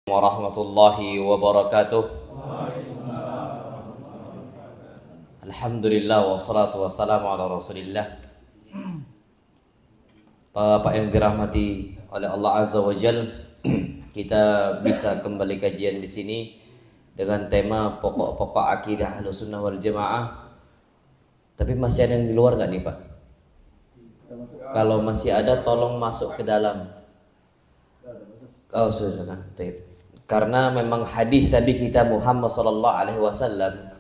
Warahmatullahi wabarakatuh. Alhamdulillah wassalatu wassalamu ala Rasulillah. Bapak yang dirahmati oleh Allah Azza wa Jalla, kita bisa kembali kajian di sini dengan tema pokok-pokok akidah Ahlussunnah wal Jamaah. Tapi masih ada yang di luar nggak nih, Pak? Kalau masih ada, tolong masuk ke dalam. Oh sudah, nah, karena memang hadis Nabi kita Muhammad sallallahu alaihi wasallam,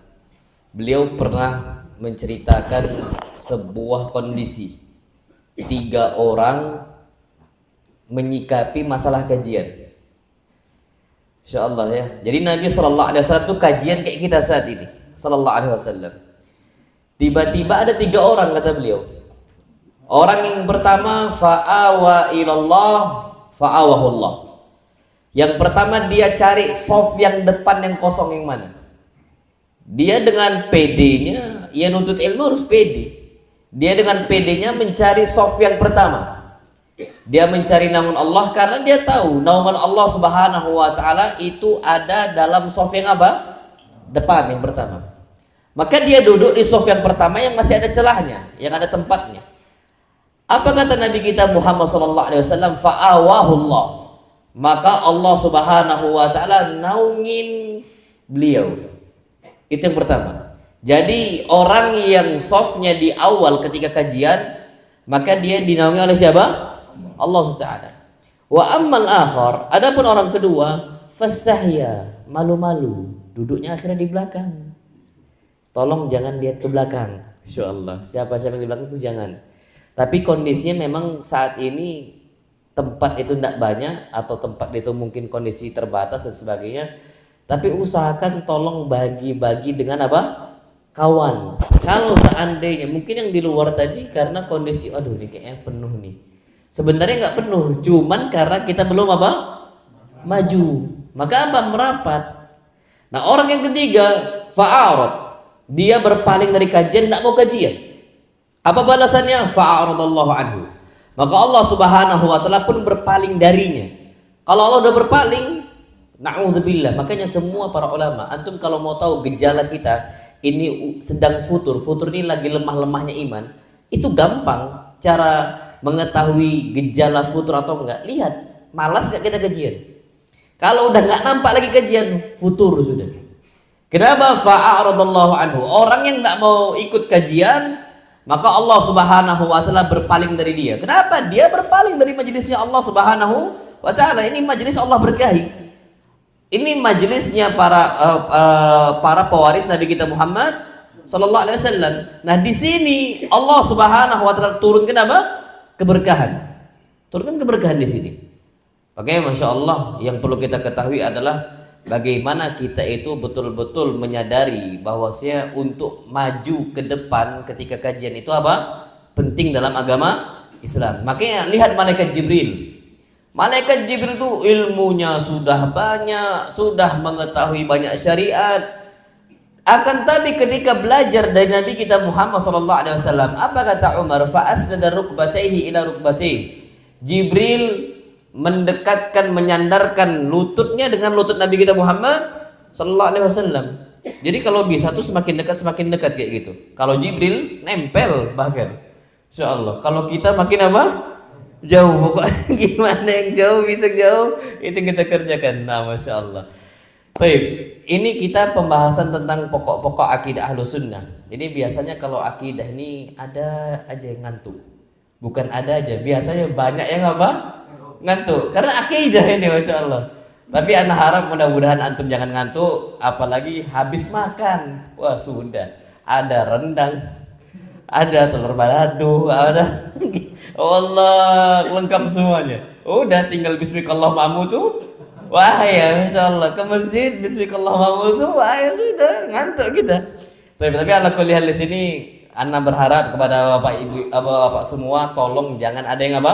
beliau pernah menceritakan sebuah kondisi 3 orang menyikapi masalah kajian. Insyaallah ya. Jadi Nabi sallallahu alaihi wasallam itu kajian kayak kita saat ini, sallallahu alaihi wasallam. Tiba-tiba ada 3 orang kata beliau. Orang yang pertama fa'awa ilallah fa'awahullah. Yang pertama dia cari soft yang depan yang kosong yang mana. Dia dengan PD-nya, ia nuntut ilmu harus PD. Dia dengan PD-nya mencari soft yang pertama. Dia mencari naungan Allah karena dia tahu naungan Allah Subhanahu wa taala itu ada dalam soft yang apa? Depan yang pertama. Maka dia duduk di soft yang pertama yang masih ada celahnya, yang ada tempatnya. Apa kata Nabi kita Muhammad sallallahu alaihi wasallam? Fa'awahullah. Maka Allah Subhanahu wa taala naungin beliau. Itu yang pertama. Jadi orang yang softnya di awal ketika kajian, maka dia dinaungi oleh siapa? Allah Subhanahu. Wa ammal akhar, adapun orang kedua, fastahya, malu-malu, duduknya akhirnya di belakang. Tolong jangan lihat ke belakang. Insyaallah. Siapa-siapa yang di belakang itu jangan. Tapi kondisinya memang saat ini tempat itu tidak banyak atau tempat itu mungkin kondisi terbatas dan sebagainya, tapi usahakan tolong bagi-bagi dengan apa? Kawan. Kalau seandainya mungkin yang di luar tadi karena kondisi aduh ini kayaknya penuh nih, sebenarnya nggak penuh, cuman karena kita belum apa? Maju, maka apa? Merapat. Nah orang yang ketiga fa'arad, dia berpaling dari kajian, tidak mau kajian. Apa balasannya? Fa'aradallahu anhu. Maka Allah Subhanahu wa taala pun berpaling darinya. Kalau Allah udah berpaling, na'udzubillah. Makanya semua para ulama, antum kalau mau tahu gejala kita ini sedang futur ini lagi lemah-lemahnya iman, itu gampang cara mengetahui gejala futur atau enggak. Lihat, malas enggak kita kajian? Kalau udah enggak nampak lagi kajian, futur sudah. Kenapa? Fa'aradallahu anhu. Orang yang enggak mau ikut kajian, maka Allah Subhanahu wa taala berpaling dari dia. Kenapa? Dia berpaling dari majelisnya Allah Subhanahu wa taala. Ini majelis Allah berkahi. Ini majelisnya para pewaris Nabi kita Muhammad sallallahu alaihi wasallam. Nah, di sini Allah Subhanahu wa taala turunkan apa? Keberkahan. Turunkan keberkahan di sini. Makanya Masya Allah, yang perlu kita ketahui adalah bagaimana kita itu betul-betul menyadari bahwasanya untuk maju ke depan ketika kajian itu apa? Penting dalam agama Islam. Makanya lihat malaikat Jibril. Malaikat Jibril itu ilmunya sudah banyak, sudah mengetahui banyak syariat. Akan tapi ketika belajar dari Nabi kita Muhammad sallallahu alaihi wasallam, apa kata Umar? Fa asnada rukbatayhi ila rukbatayhi. Jibril mendekatkan, menyandarkan lututnya dengan lutut Nabi kita Muhammad sallallahu alaihi wasallam. Jadi kalau bisa tuh semakin dekat kayak gitu. Kalau Jibril nempel bahkan. Insyaallah. Kalau kita makin apa? Jauh. Pokoknya gimana yang jauh bisa jauh, itu kita kerjakan. Nah, Masya Allah. Baik, ini kita pembahasan tentang pokok-pokok akidah Ahlussunnah. Ini biasanya kalau akidah ini ada aja yang ngantuk. Bukan ada aja, biasanya banyak yang apa? Ngantuk, karena akidah ini Masya Allah. Tapi anak harap mudah-mudahan antum jangan ngantuk, apalagi habis makan. Wah sudah, ada rendang, ada telur balado, ada Allah lengkap semuanya. Udah tinggal bismillahirrahmanirrahim tuh. Wah ya Masya Allah, ke masjid bismillahirrahmanirrahim tuh, wah ya sudah ngantuk kita. Tapi ala kuliah di sini, ana berharap kepada bapak ibu, bapak semua, tolong jangan ada yang apa?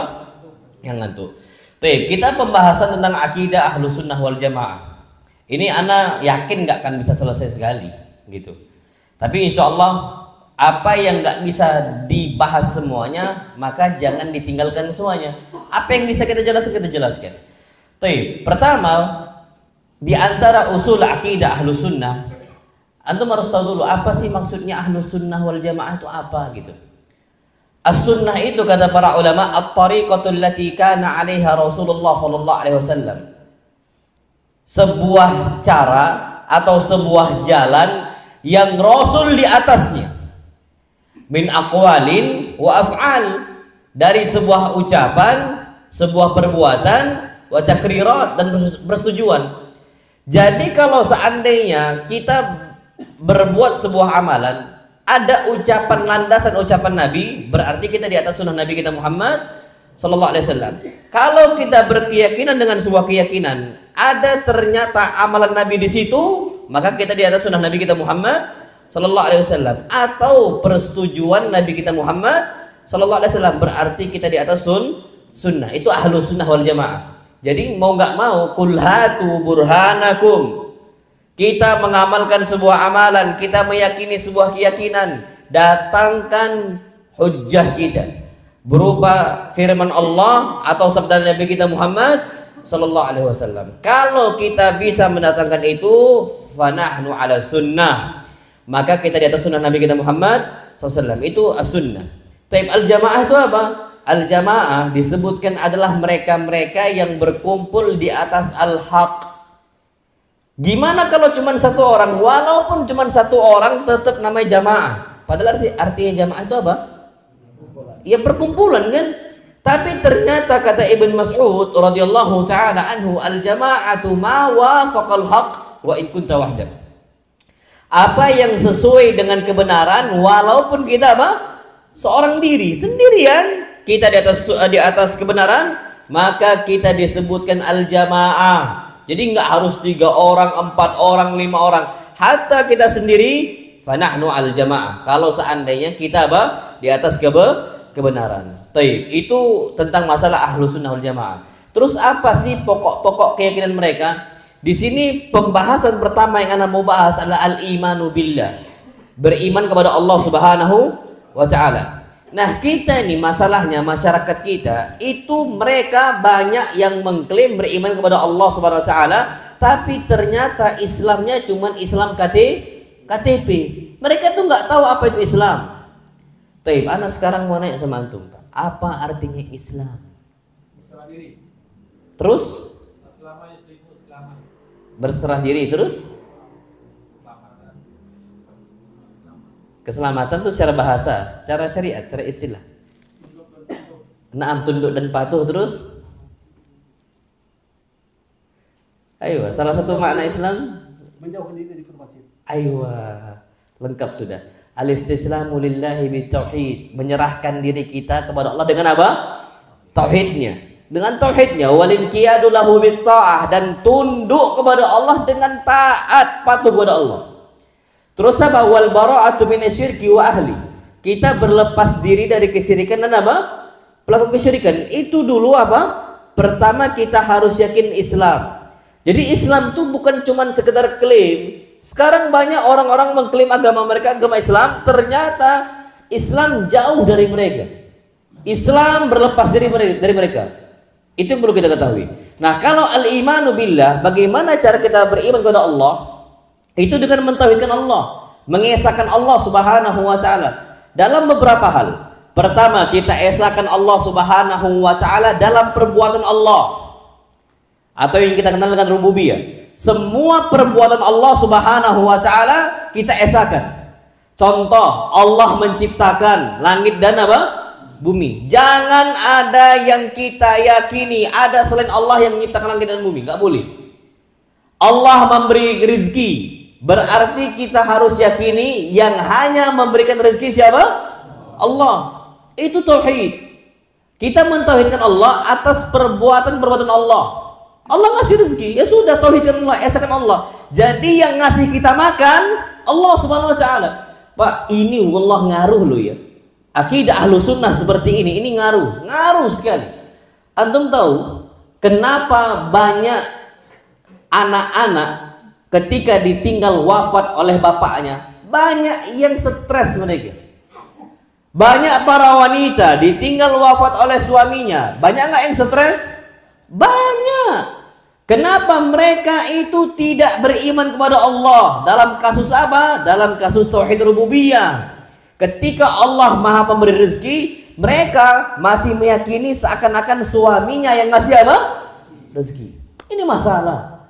Yang ngantuk. Baik, kita pembahasan tentang akidah Ahlussunnah wal Jamaah. Ini ana yakin nggak akan bisa selesai sekali, gitu. Tapi insya Allah apa yang nggak bisa dibahas semuanya, maka jangan ditinggalkan semuanya. Apa yang bisa kita jelaskan, kita jelaskan. Pertama, di antara usul akidah Ahlus Sunnah, antum harus tahu dulu apa sih maksudnya Ahlus Sunnah wal Jamaah itu apa gitu. As-sunnah itu kata para ulama at-tariqatul lati kana 'alaiha Rasulullah sallallahu alaihi wasallam. Sebuah cara atau sebuah jalan yang Rasul di atasnya. Min aqwalin wa af'al, dari sebuah ucapan, sebuah perbuatan, wa takrirat, dan persetujuan. Jadi kalau seandainya kita berbuat sebuah amalan, ada ucapan landasan ucapan Nabi, berarti kita di atas sunnah Nabi kita Muhammad sallallahu alaihi wasallam. Kalau kita berkeyakinan dengan sebuah keyakinan, ada ternyata amalan Nabi di situ, maka kita di atas sunnah Nabi kita Muhammad sallallahu alaihi wasallam. Atau persetujuan Nabi kita Muhammad sallallahu alaihi wasallam, berarti kita di atas sunnah. Itu Ahlus Sunnah wal Jamaah. Jadi mau nggak mau, kul hatu burhanakum. Kita mengamalkan sebuah amalan, kita meyakini sebuah keyakinan, datangkan hujjah kita berupa firman Allah atau sabda Nabi kita Muhammad sallallahu alaihi wasallam. Kalau kita bisa mendatangkan itu, fanahnu ala sunnah, maka kita di atas sunnah Nabi kita Muhammad SAW. Itu as-sunnah. Taib al-jamaah itu apa? Al-jamaah disebutkan adalah mereka-mereka yang berkumpul di atas al-haq. Gimana kalau cuma satu orang? Walaupun cuma satu orang tetap namanya jamaah. Padahal artinya jamaah itu apa? Ya perkumpulan kan? Tapi ternyata kata Ibn Mas'ud radhiyallahu taala anhu, al-jama'atu ma wafaqal haq wa in kunta wahdak. Apa yang sesuai dengan kebenaran walaupun kita apa? Seorang diri, sendirian. Kita di atas kebenaran, maka kita disebutkan al-jamaah. Jadi nggak harus 3 orang, 4 orang, 5 orang. Hatta kita sendiri, fanahnu al-jamaah. Kalau seandainya kita apa? Di atas kebenaran. Taib. Itu tentang masalah Ahlus Sunnah wal Jamaah. Terus apa sih pokok-pokok keyakinan mereka? Di sini pembahasan pertama yang Anda mau bahas adalah al-imanu billah. Beriman kepada Allah Subhanahu wa taala. Nah, kita ini masalahnya masyarakat kita itu mereka banyak yang mengklaim beriman kepada Allah Subhanahu wa taala, tapi ternyata Islamnya cuman Islam KTP. Mereka tuh nggak tahu apa itu Islam. Taib, ana sekarang mau nanya sama antum, Pak. Apa artinya Islam? Berserah diri. Terus? Berserah diri, terus? Keselamatan itu secara bahasa, secara syariat, secara istilah. Naam, tunduk dan patuh, terus? Ayo, salah satu makna Islam menjauhkan diri dari kewajiban. Ayo, lengkap sudah. Al-istislamu lillahi bitauhid, menyerahkan diri kita kepada Allah dengan apa? Tauhidnya. Dengan tauhidnya, walinqiyadu lahu bitta'ah, dan tunduk kepada Allah dengan taat, patuh kepada Allah. Terus apa? Wal bara'atu minasyirki wa ahli. Kita berlepas diri dari kesyirikan dan apa? Pelaku kesyirikan. Itu dulu apa? Pertama kita harus yakin Islam. Jadi Islam itu bukan cuma sekedar klaim. Sekarang banyak orang-orang mengklaim agama mereka agama Islam, ternyata Islam jauh dari mereka. Islam berlepas diri dari mereka. Itu yang perlu kita ketahui. Nah, kalau al-imanu billah, bagaimana cara kita beriman kepada Allah? Itu dengan mentauhidkan Allah, mengesahkan Allah Subhanahu wa taala dalam beberapa hal. Pertama, kita esahkan Allah Subhanahu wa taala dalam perbuatan Allah, atau yang kita kenal dengan rububiyah. Semua perbuatan Allah Subhanahu wa taala kita esahkan. Contoh, Allah menciptakan langit dan apa? Bumi. Jangan ada yang kita yakini ada selain Allah yang menciptakan langit dan bumi, nggak boleh. Allah memberi rezeki, berarti kita harus yakini yang hanya memberikan rezeki siapa? Allah. Itu tauhid. Kita mentauhidkan Allah atas perbuatan-perbuatan Allah. Allah ngasih rezeki, ya sudah tauhidkan Allah, esahkan Allah. Jadi yang ngasih kita makan Allah Subhanahu wa taala. Pak, ini wallah ngaruh loh ya. Akidah Ahlus Sunnah seperti ini ngaruh sekali. Antum tahu kenapa banyak anak-anak ketika ditinggal wafat oleh bapaknya, banyak yang stres mereka. Banyak para wanita ditinggal wafat oleh suaminya, banyak nggak yang stres? Banyak. Kenapa mereka itu tidak beriman kepada Allah? Dalam kasus apa? Dalam kasus tauhid rububiyah. Ketika Allah Maha Pemberi rezeki, mereka masih meyakini seakan-akan suaminya yang ngasih apa? Rezeki. Ini masalah.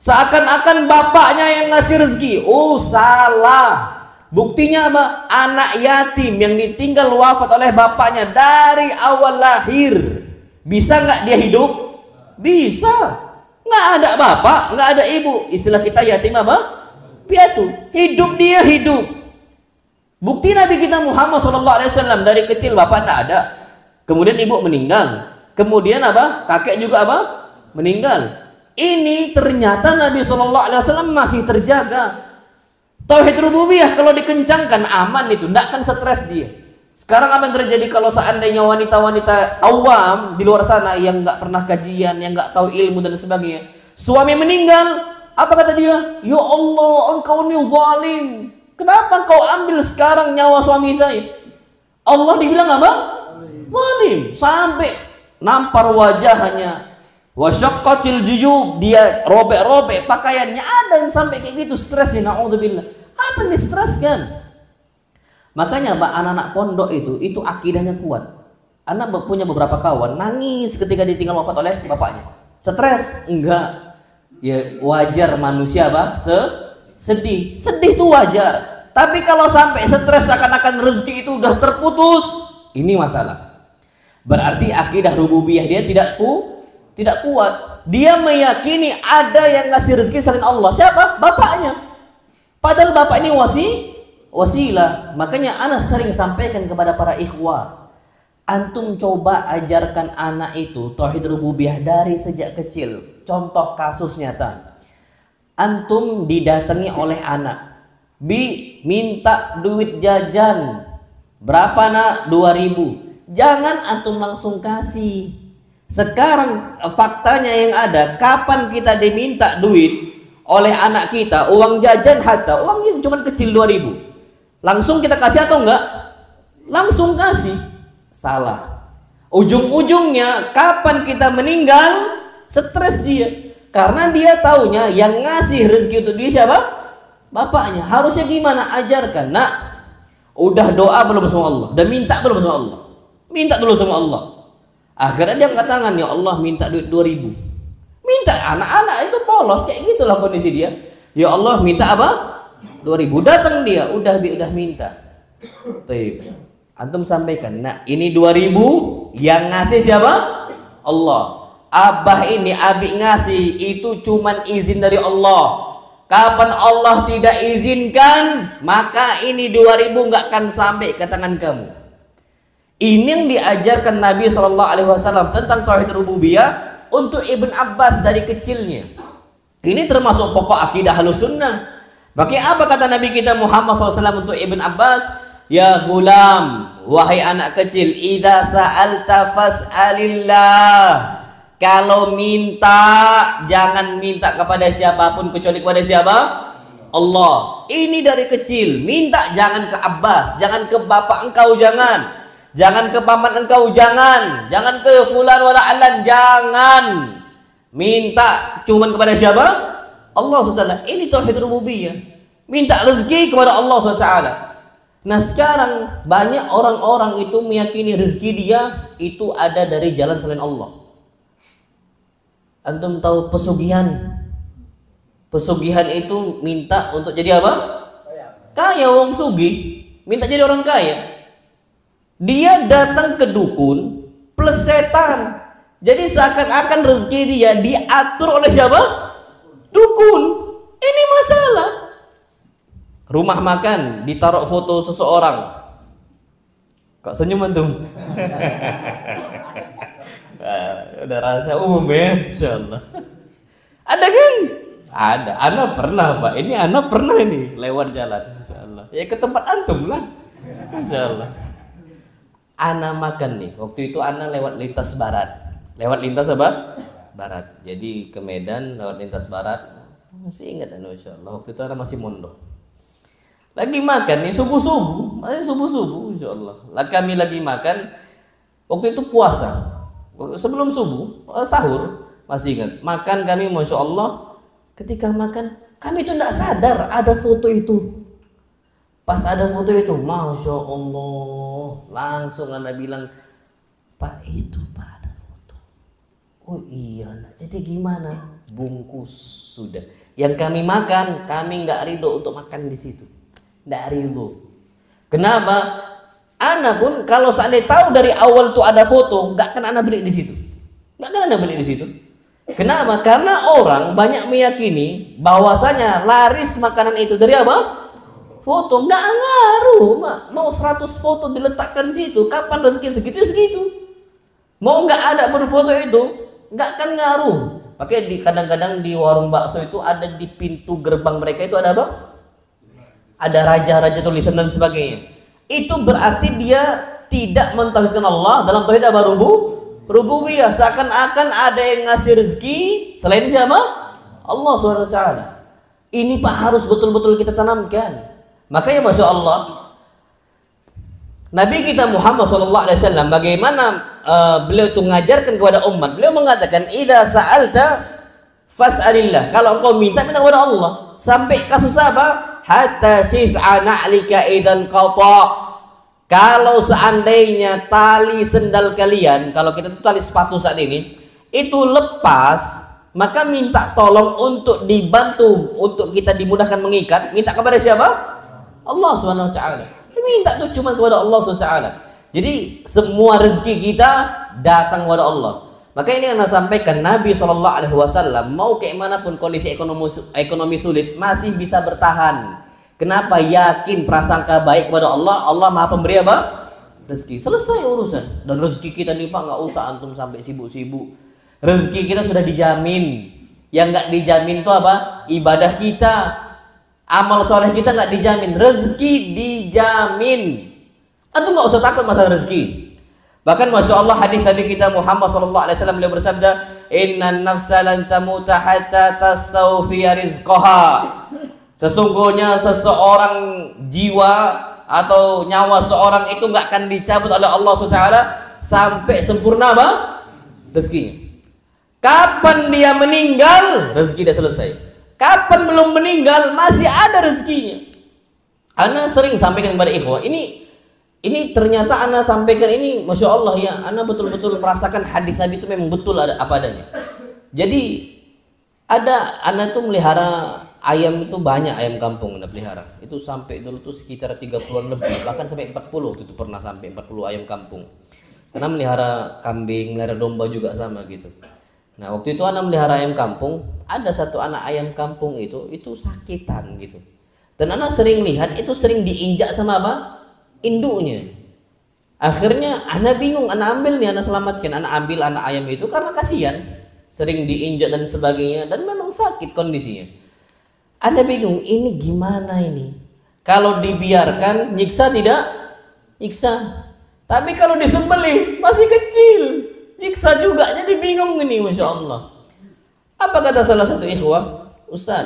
Seakan-akan bapaknya yang ngasih rezeki. Oh, salah. Buktinya apa? Anak yatim yang ditinggal wafat oleh bapaknya dari awal lahir. Bisa nggak dia hidup? Bisa. Nggak ada bapak, nggak ada ibu. Istilah kita yatim apa? Piatu. Hidup dia hidup. Bukti Nabi kita Muhammad SAW dari kecil bapak nggak ada. Kemudian ibu meninggal. Kemudian apa? Kakek juga apa? Meninggal. Ini ternyata Nabi SAW masih terjaga. Tauhid rububiyah kalau dikencangkan aman itu, nggak akan stres dia. Sekarang apa yang terjadi kalau seandainya wanita-wanita awam di luar sana yang nggak pernah kajian, yang nggak tahu ilmu dan sebagainya, suami meninggal, apa kata dia? Ya Allah, engkau ini zalim. Kenapa kau ambil sekarang nyawa suami saya? Allah dibilang apa? Zalim. Sampai nampar wajahnya, wasyaqqatil juyub, dia robek-robek pakaiannya. Ada yang sampai kayak gitu, stres nih, naudzubillah. Apa yang distreskan? Makanya anak-anak pondok itu akidahnya kuat. Anak punya beberapa kawan nangis ketika ditinggal wafat oleh bapaknya. Stres? Enggak. Ya wajar manusia sedih. Sedih itu wajar. Tapi kalau sampai stres seakan-akan rezeki itu udah terputus, ini masalah. Berarti akidah rububiyah dia tidak kuat. Dia meyakini ada yang ngasih rezeki selain Allah. Siapa? Bapaknya. Padahal bapak ini wasilah. Makanya ana sering sampaikan kepada para ikhwah, antum coba ajarkan anak itu tauhid rububiyah dari sejak kecil. Contoh kasus nyata, antum didatangi oleh anak, minta duit jajan, berapa nak? 2.000. Jangan antum langsung kasih. Sekarang faktanya yang ada, kapan kita diminta duit oleh anak kita, uang jajan hatta uang yang cuma kecil 2.000, langsung kita kasih atau enggak? Langsung kasih. Salah. Ujung-ujungnya kapan kita meninggal, stres dia. Karena dia taunya yang ngasih rezeki untuk dia siapa? Bapaknya. Harusnya gimana? Ajarkan. Nak, udah doa belum sama Allah? Udah minta belum sama Allah? Minta dulu sama Allah. Akhirnya dia angkat tangan, ya Allah minta duit 2.000. Minta. Anak-anak itu polos kayak gitulah kondisi dia. Ya Allah minta apa? 2.000. Datang dia, udah minta. Baik. Antum sampaikan, nah ini 2.000 yang ngasih siapa? Allah. Abah ini abi ngasih itu cuman izin dari Allah. Kapan Allah tidak izinkan, maka ini 2.000 nggak akan sampai ke tangan kamu. Ini yang diajarkan Nabi SAW tentang tauhid rububiyah untuk Ibn Abbas dari kecilnya. Ini termasuk pokok akidah Ahlussunnah. Bagi apa kata Nabi kita Muhammad SAW untuk Ibn Abbas? Ya gulam, wahai anak kecil, idza sa'alta fas'alillah. Kalau minta, jangan minta kepada siapapun kecuali kepada siapa? Allah. Ini dari kecil. Minta jangan ke Abbas, jangan ke bapak engkau, jangan ke paman engkau, jangan ke fulan wala alan, jangan. Minta cuman kepada siapa? Allah SWT. Ini tauhid rububiyah. Minta rezeki kepada Allah SWT. Nah sekarang banyak orang-orang itu meyakini rezeki dia itu ada dari jalan selain Allah. Antum tahu pesugihan? Pesugihan itu minta untuk jadi apa? Kaya, wong sugih. Minta jadi orang kaya. Dia datang ke dukun plus setan. Jadi seakan-akan rezeki dia diatur oleh siapa? Dukun. Ini masalah. Rumah makan ditaruh foto seseorang. Kok senyum antum? Udah rasa umum ya, insyaallah. Ada kan? Ada. Ana pernah Pak. Ini Ana pernah ini lewat jalan, insyaallah. Ya ke tempat antum lah, insyaallah. Ana makan nih. Waktu itu Ana lewat lintas barat. Lewat lintas apa? Barat. Jadi ke Medan lewat lintas barat. Masih ingat Ana, insyaallah. Waktu itu Ana masih mondok. Lagi makan nih subuh-subuh, masih subuh-subuh, insyaallah. Lah kami lagi makan. Waktu itu puasa. Sebelum subuh, sahur, Masih ingat? Makan kami, masya Allah, ketika makan kami itu tidak sadar ada foto itu. Pas ada foto itu, masya Allah, langsung anak bilang, Pak itu Pak ada foto. Oh iya, nak. Jadi gimana? Bungkus sudah. Yang kami makan, kami nggak ridho untuk makan di situ. Nggak ridho. Kenapa? Ana pun kalau seandainya tahu dari awal tuh ada foto, nggak akan ana beli di situ. Nggak akan ana beli di situ. Kenapa? Karena orang banyak meyakini bahwasanya laris makanan itu dari apa? Foto. Nggak ngaruh, Mak. Mau 100 foto diletakkan di situ, kapan rezeki segitu segitu. Mau nggak ada pun foto itu, nggak akan ngaruh. Makanya kadang-kadang di warung bakso itu ada di pintu gerbang mereka itu ada apa? Ada raja-raja tulisan dan sebagainya. Itu berarti dia tidak mentauhidkan Allah dalam tauhid apa? Rububiyah. Seakan-akan ada yang ngasih rezeki selain siapa? Allah SWT. Ini Pak harus betul-betul kita tanamkan. Makanya masya Allah, Nabi kita Muhammad SAW bagaimana beliau itu mengajarkan kepada umat. Beliau mengatakan, idza sa'alta fas'alillah. Kalau engkau minta kepada Allah. Sampai kasus apa? Hatta syith'a na'lika idzan qata. Kalau seandainya tali sendal kalian, kalau kita tuh tali sepatu saat ini, itu lepas, maka minta tolong untuk dibantu, untuk kita dimudahkan mengikat. Minta kepada siapa? Allah Subhanahu wa taala. Minta tuh cuma kepada Allah Subhanahu wa taala. Jadi semua rezeki kita datang kepada Allah. Maka ini yang saya sampaikan, Nabi SAW mau kayak manapun kondisi ekonomi sulit masih bisa bertahan. Kenapa? Yakin prasangka baik kepada Allah. Allah Maha Pemberi apa? Rezeki. Selesai urusan. Dan rezeki kita nih Pak, nggak usah antum sampai sibuk-sibuk. Rezeki kita sudah dijamin. Yang nggak dijamin itu apa? Ibadah kita, amal soleh kita nggak dijamin. Rezeki dijamin. Antum nggak usah takut masalah rezeki. Bahkan masya Allah hadis Nabi kita Muhammad SAW beliau bersabda, Innan nafsa lan tamuta hatta tastawfiya rizqaha. Sesungguhnya seseorang jiwa atau nyawa seorang itu nggak akan dicabut oleh Allah SWT sampai sempurna apa? Rezekinya. Kapan dia meninggal, rezeki dia selesai. Kapan belum meninggal, masih ada rezekinya. Ana sering sampaikan kepada ikhwah, ini ternyata ana sampaikan ini, masya Allah ya, ana betul-betul merasakan hadis Nabi itu memang betul ada apa adanya. Jadi ada ana tuh melihara ayam itu banyak, ayam kampung anda pelihara. Itu sampai dulu tuh sekitar 30-an lebih, bahkan sampai 40 itu pernah sampai 40 ayam kampung. Karena melihara kambing, melihara domba juga sama gitu. Nah, waktu itu anak melihara ayam kampung, ada satu anak ayam kampung itu sakitan gitu. Dan anak sering lihat itu sering diinjak sama apa? Induknya. Akhirnya anak bingung, anak ambil nih, anak selamatkan, anak ambil anak ayam itu karena kasihan, sering diinjak dan sebagainya dan memang sakit kondisinya. Anda bingung, ini gimana ini? Kalau dibiarkan, nyiksa tidak? Nyiksa. Tapi kalau disembelih, masih kecil. Nyiksa juga, jadi bingung ini, Masya Allah. Apa kata salah satu ikhwah? Ustaz,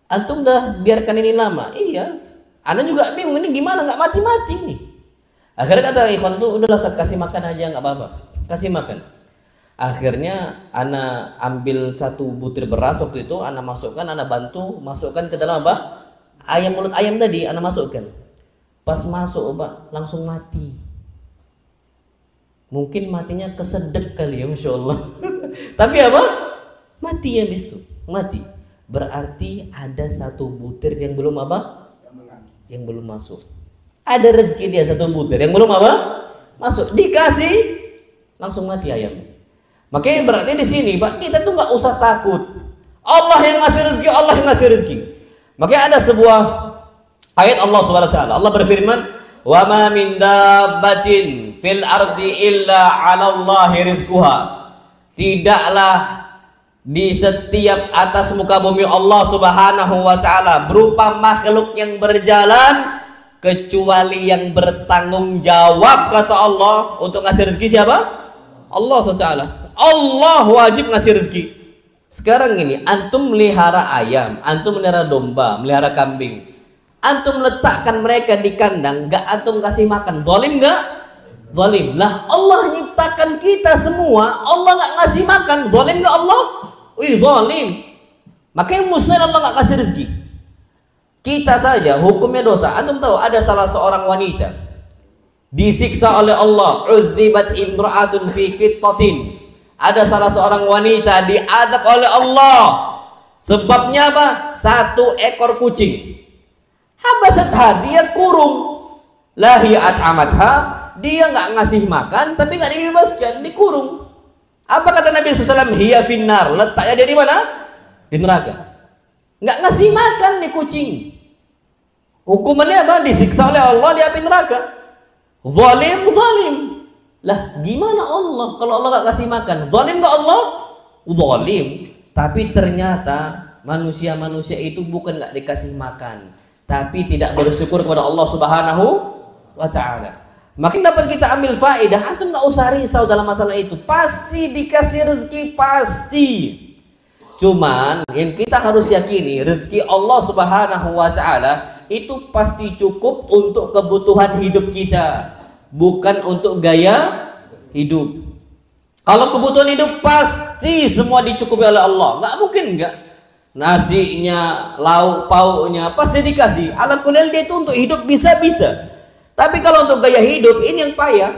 antum dah biarkan ini lama. Iya. Anda juga bingung, ini gimana? Nggak mati-mati nih. Akhirnya kata ikhwan tuh, udahlah Ustaz, kasih makan aja, nggak apa-apa. Kasih makan. Akhirnya ana ambil satu butir beras waktu itu, ana masukkan, ana bantu masukkan ke dalam apa? Ayam, mulut ayam tadi ana masukkan. Pas masuk Pak, langsung mati. Mungkin matinya kesedek kali ya, Masya Allah. Tapi apa? Mati habis itu, mati. Berarti ada satu butir yang belum apa? Yang belum masuk. Ada rezeki dia satu butir yang belum apa? Masuk. Dikasih, langsung mati ayam. Makanya berarti di sini Pak, kita tuh nggak usah takut. Allah yang ngasih rezeki, Allah yang ngasih rezeki. Makanya ada sebuah ayat Allah Subhanahu wa taala. Allah berfirman, "Wa ma min dabbatin fil ardi illa 'ala Allahi rizquha." Tidaklah di setiap atas muka bumi Allah Subhanahu wa taala berupa makhluk yang berjalan kecuali yang bertanggung jawab kata Allah untuk ngasih rezeki siapa? Allah SWT. Allah wajib ngasih rezeki. Sekarang ini antum melihara ayam, antum melihara domba, melihara kambing, antum letakkan mereka di kandang, gak antum kasih makan, zalim gak? zalim. Lah Allah nyiptakan kita semua, Allah nggak ngasih makan, zalim nggak Allah? Wih, zalim. Makanya mustahil Allah nggak kasih rezeki. Kita saja hukumnya dosa. Antum tahu ada salah seorang wanita disiksa oleh Allah, udzibat imra'atun fi qittatin. Ada salah seorang wanita diadab oleh Allah. Sebabnya apa? 1 ekor kucing. Habasatha, dia kurung. Lahiyat amatha, dia nggak ngasih makan tapi nggak dibebaskan, dikurung. Apa kata Nabi SAW? Hiya finnar, letaknya dia di mana? Di neraka. Nggak ngasih makan di kucing. Hukumannya apa? Disiksa oleh Allah di api neraka. Zalim, zalim. Lah gimana Allah kalau Allah nggak kasih makan? Zalim nggak Allah? Zalim. Tapi ternyata manusia-manusia itu bukan nggak dikasih makan, tapi tidak bersyukur kepada Allah Subhanahu wa ta'ala. Makin dapat kita ambil faedah, antum nggak usah risau dalam masalah itu. Pasti dikasih rezeki, pasti. Cuman yang kita harus yakini, rezeki Allah Subhanahu wa ta'ala itu pasti cukup untuk kebutuhan hidup kita, bukan untuk gaya hidup. Kalau kebutuhan hidup pasti semua dicukupi oleh Allah, nggak mungkin nggak. Nasinya, lauk pauknya pasti dikasih. Ala kulil dia itu untuk hidup bisa-bisa. Tapi kalau untuk gaya hidup ini yang payah.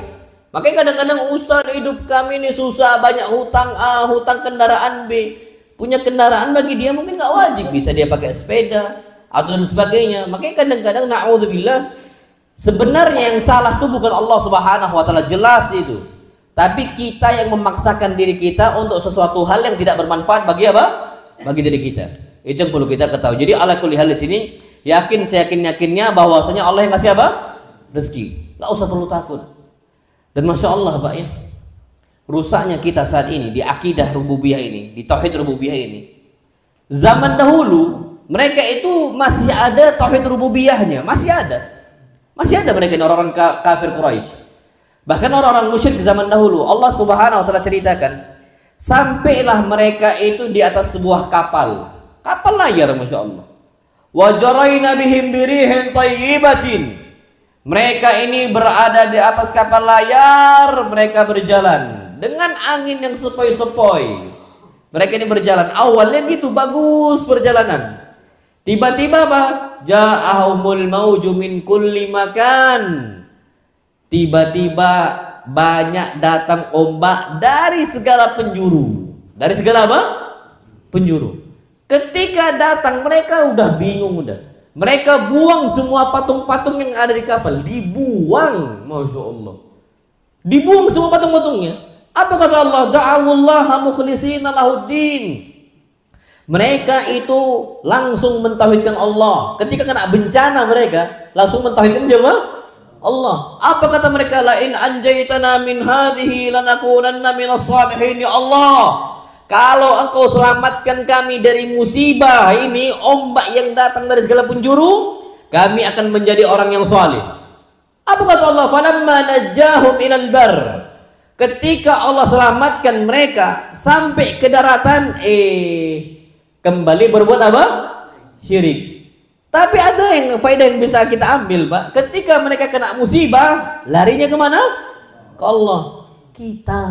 Makanya kadang-kadang Ustaz, hidup kami ini susah, banyak hutang A, hutang kendaraan B. Punya kendaraan bagi dia mungkin nggak wajib, bisa dia pakai sepeda atau dan sebagainya. Makanya kadang-kadang na'udzubillah, sebenarnya yang salah itu bukan Allah Subhanahu wa ta'ala, jelas itu. Tapi kita yang memaksakan diri kita untuk sesuatu hal yang tidak bermanfaat bagi apa? Bagi diri kita. Itu yang perlu kita ketahui. Jadi ala kulli hal di sini seyakin-yakinnya bahwasanya Allah yang kasih apa? Rezeki. Enggak usah perlu takut. Dan Masya Allah Pak ya, rusaknya kita saat ini di akidah rububiyah ini, di tauhid rububiyah ini. Zaman dahulu mereka itu masih ada tauhid rububiyahnya, masih ada. Masih ada mereka ini orang-orang kafir Quraisy. Bahkan orang-orang musyrik di zaman dahulu, Allah Subhanahu wa ta'ala ceritakan, sampailah mereka itu di atas sebuah kapal layar, Masya Allah. Wa jarayna bihim birihin thayyibatin. Mereka ini berada di atas kapal layar, mereka berjalan dengan angin yang sepoi-sepoi. Mereka ini berjalan, awalnya gitu bagus perjalanan. Tiba-tiba apa? Ja'ahumul mauju min kulli makan. Tiba-tiba banyak datang ombak dari segala penjuru. Dari segala apa? Penjuru. Ketika datang mereka udah bingung udah. Mereka buang semua patung-patung yang ada di kapal, dibuang, Masya Allah. Dibuang semua patung-patungnya. Apa kata Allah? Da'awullaha mukhlishina lahuddin. Mereka itu langsung mentauhidkan Allah. Ketika kena bencana mereka langsung mentauhidkan siapa? Allah. Apa kata mereka? La in anjaytana min hadhihi lanakunanna minas salihin. Ya Allah, kalau engkau selamatkan kami dari musibah ini, ombak yang datang dari segala penjuru, kami akan menjadi orang yang saleh. Apa kata Allah? Falamma najjahum ilal bar. Ketika Allah selamatkan mereka sampai ke daratan, kembali berbuat apa? Syirik. Tapi ada yang faedah yang bisa kita ambil, Pak. Ketika mereka kena musibah, larinya kemana? Ke Allah. Kita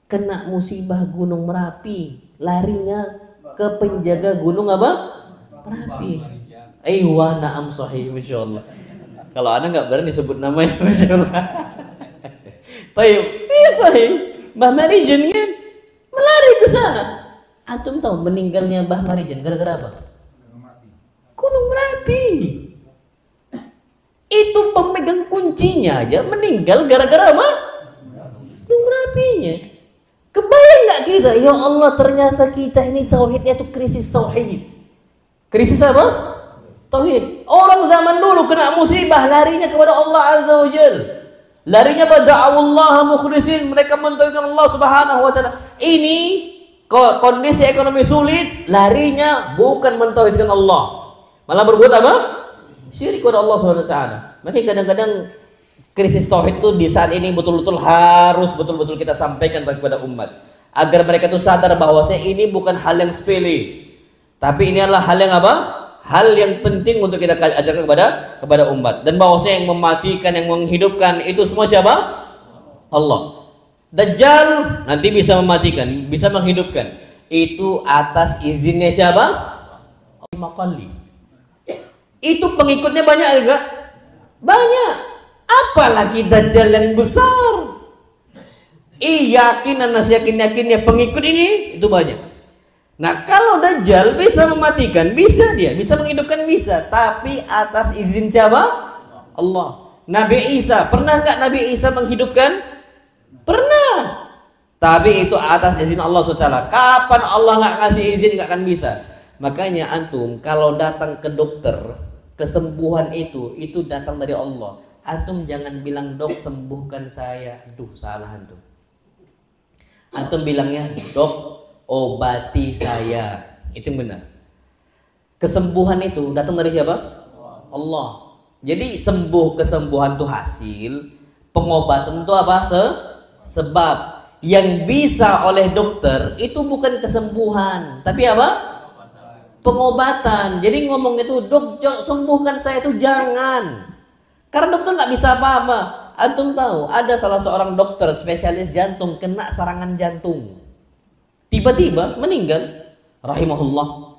kena musibah Gunung Merapi, larinya ke penjaga gunung apa? Merapi. Aywa na'am sahih, Masya Allah. Kalau Anda nggak berani sebut namanya, Masya Allah. Tayyib, iya sahih. Mbah Marijan kan melari ke sana. Antum tahu meninggalnya Mbah Marijan gara-gara apa? Gunung Merapi. Itu pemegang kuncinya aja meninggal gara-gara apa? Gunung Merapinya. Kebayang nggak kita? Ya Allah, ternyata kita ini tauhidnya tuh krisis tauhid. Krisis apa? Tauhid. Orang zaman dulu kena musibah larinya kepada Allah Azza wa Jalla. Larinya pada Allah mukhlisin, mereka mentauhidkan Allah Subhanahu wa ta'ala. Ini kondisi ekonomi sulit, larinya bukan mentauhidkan Allah, malah berbuat apa? Syirik kepada Allah Subhanahu wa ta'ala. Makanya kadang-kadang krisis tauhid itu di saat ini betul-betul harus betul-betul kita sampaikan kepada umat agar mereka itu sadar bahwasanya ini bukan hal yang sepele, tapi ini adalah hal yang apa? hal yang penting untuk kita ajarkan kepada umat. Dan bahwasanya yang mematikan, yang menghidupkan itu semua siapa? Allah. Dajjal nanti bisa mematikan, bisa menghidupkan. Itu atas izinnya siapa? 5 kali. Itu pengikutnya banyak enggak? Banyak. Apalagi Dajjal yang besar. Yakin dan yakin-yakinnya pengikut ini itu banyak. Nah, kalau Dajjal bisa mematikan, bisa dia, bisa menghidupkan, bisa, tapi atas izin siapa? Allah. Nabi Isa, pernah nggak Nabi Isa menghidupkan? Pernah. Tapi itu atas izin Allah SWT. Kapan Allah nggak ngasih izin nggak akan bisa. Makanya antum kalau datang ke dokter, kesembuhan itu datang dari Allah. Antum jangan bilang, dok sembuhkan saya. Aduh, salah antum. Antum bilangnya, dok obati saya. Itu yang benar. Kesembuhan itu datang dari siapa? Allah. Jadi kesembuhan itu hasil, pengobatan itu apa? Sebab. Yang bisa oleh dokter itu bukan kesembuhan, tapi apa? Pengobatan. Jadi ngomong itu, dok sembuhkan saya, itu jangan. Karena dokter nggak bisa apa-apa. Antum tahu ada salah seorang dokter spesialis jantung kena serangan jantung, tiba-tiba meninggal, rahimahullah.